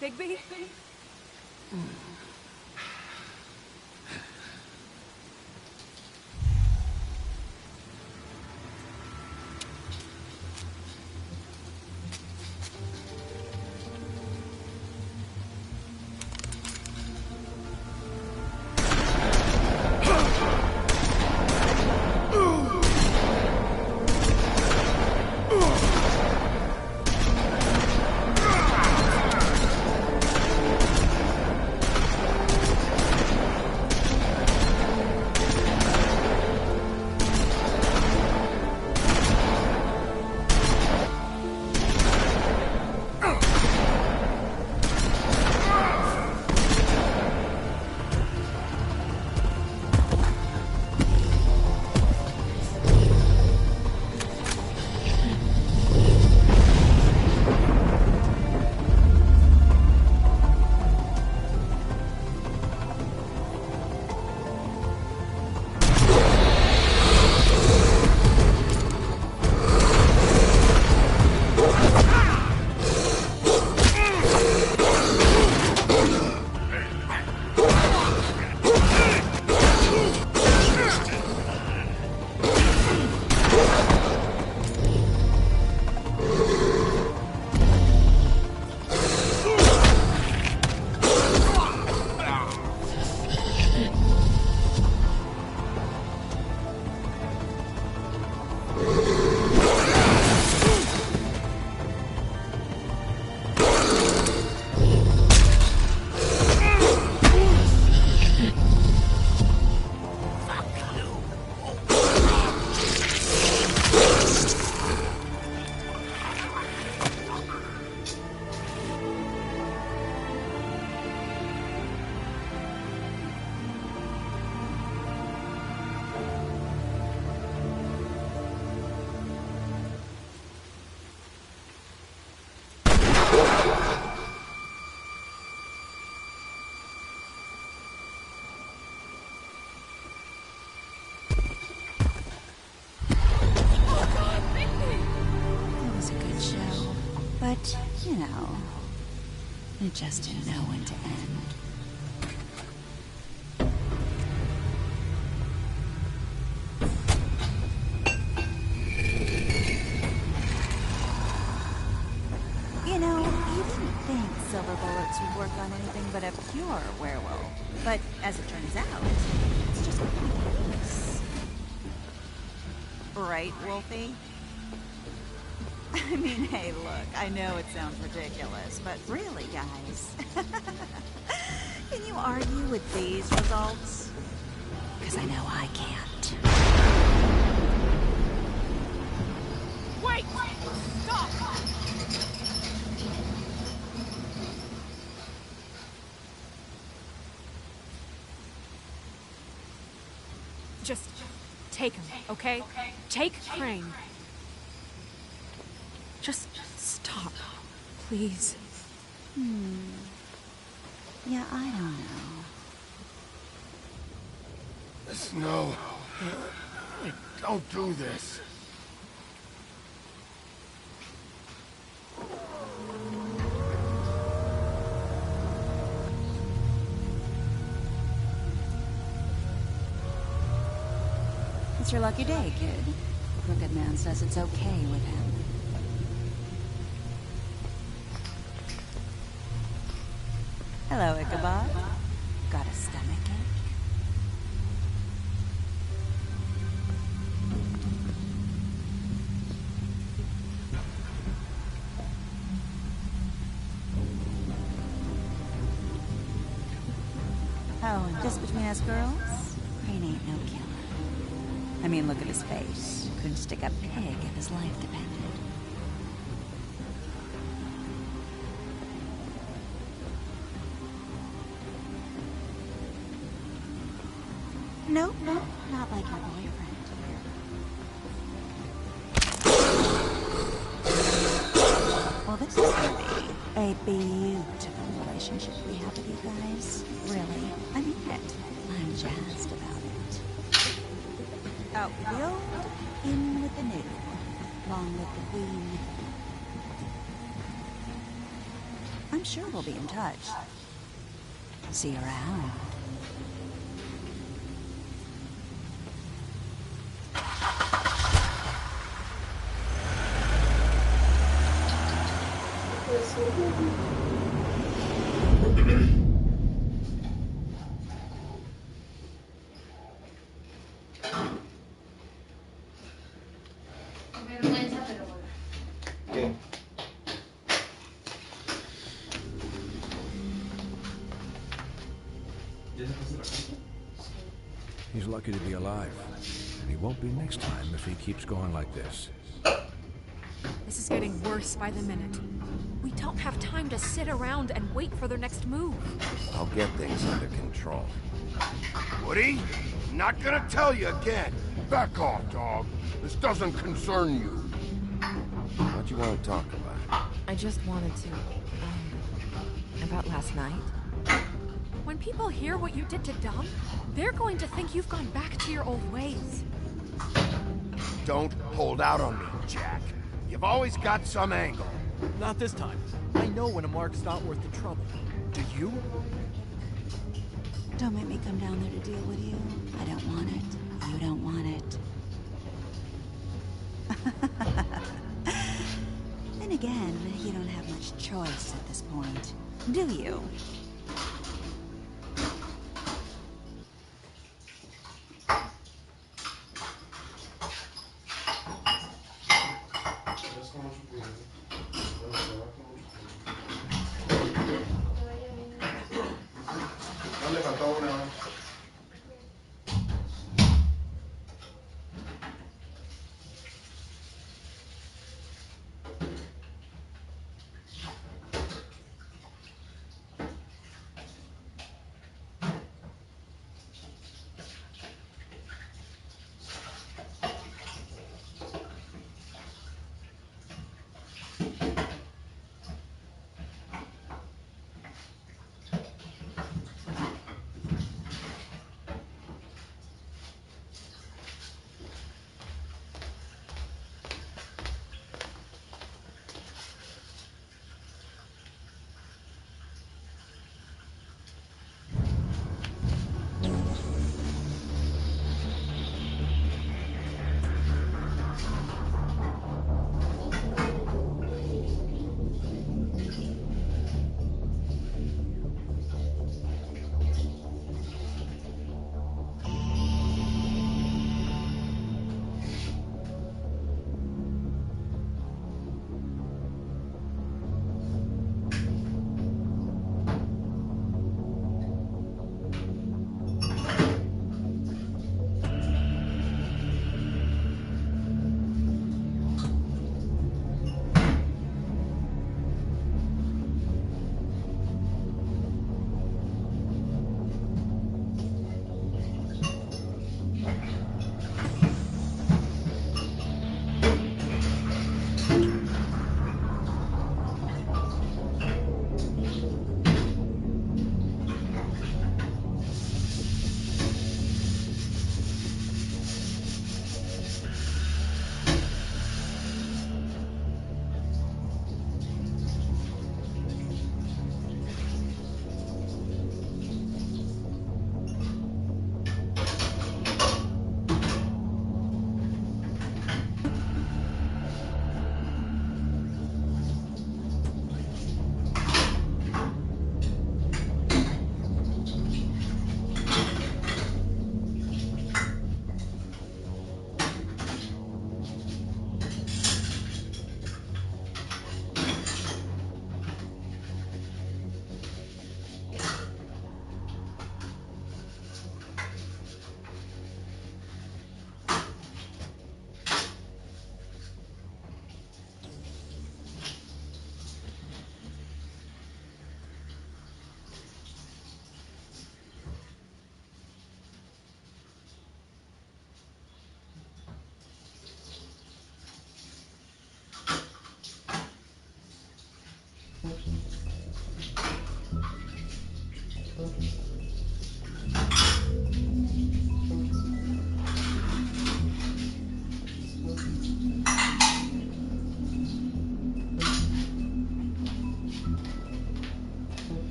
Bigby? But, you know, it just didn't know when to end. You know, you didn't think silver bullets would work on anything but a pure werewolf. But as it turns out, it's just what it is. Right, Wolfie? I mean, hey, look, I know it sounds ridiculous, but really, guys, can you argue with these results? Because I know I can't. Wait! Stop! Just take him, okay? Take Crane. Just stop, please. Yeah, I don't know. Snow. Don't do this. It's your lucky day, kid. Crooked Man says it's okay with him. Hello, Ichabod. Got a stomachache? Oh, and just between us girls, Crane ain't no killer. I mean, look at his face. Couldn't stick a pig if his life depended. Nope, not like your boyfriend. Well, this is gonna be a beautiful relationship we have with you guys. Really, I mean it. I'm jazzed about it. Out with the old, in with the new. Long with the queen. I'm sure we'll be in touch. See you around. ¿Qué? He's lucky to be alive. And he won't be next time if he keeps going like this. This is getting worse by the minute. We don't have time to sit around and wait for their next move. I'll get things under control. Woody, I'm not gonna tell you again. Back off, dog. This doesn't concern you. What you want to talk about? I just wanted to, about last night. When people hear what you did to Dom, they're going to think you've gone back to your old ways. Don't hold out on me, Jack. You've always got some angle. Not this time. I know when a mark's not worth the trouble. Do you? Don't make me come down there to deal with you. I don't want it. You don't want it. Then again, you don't have much choice at this point, do you? No le faltó una.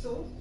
tú.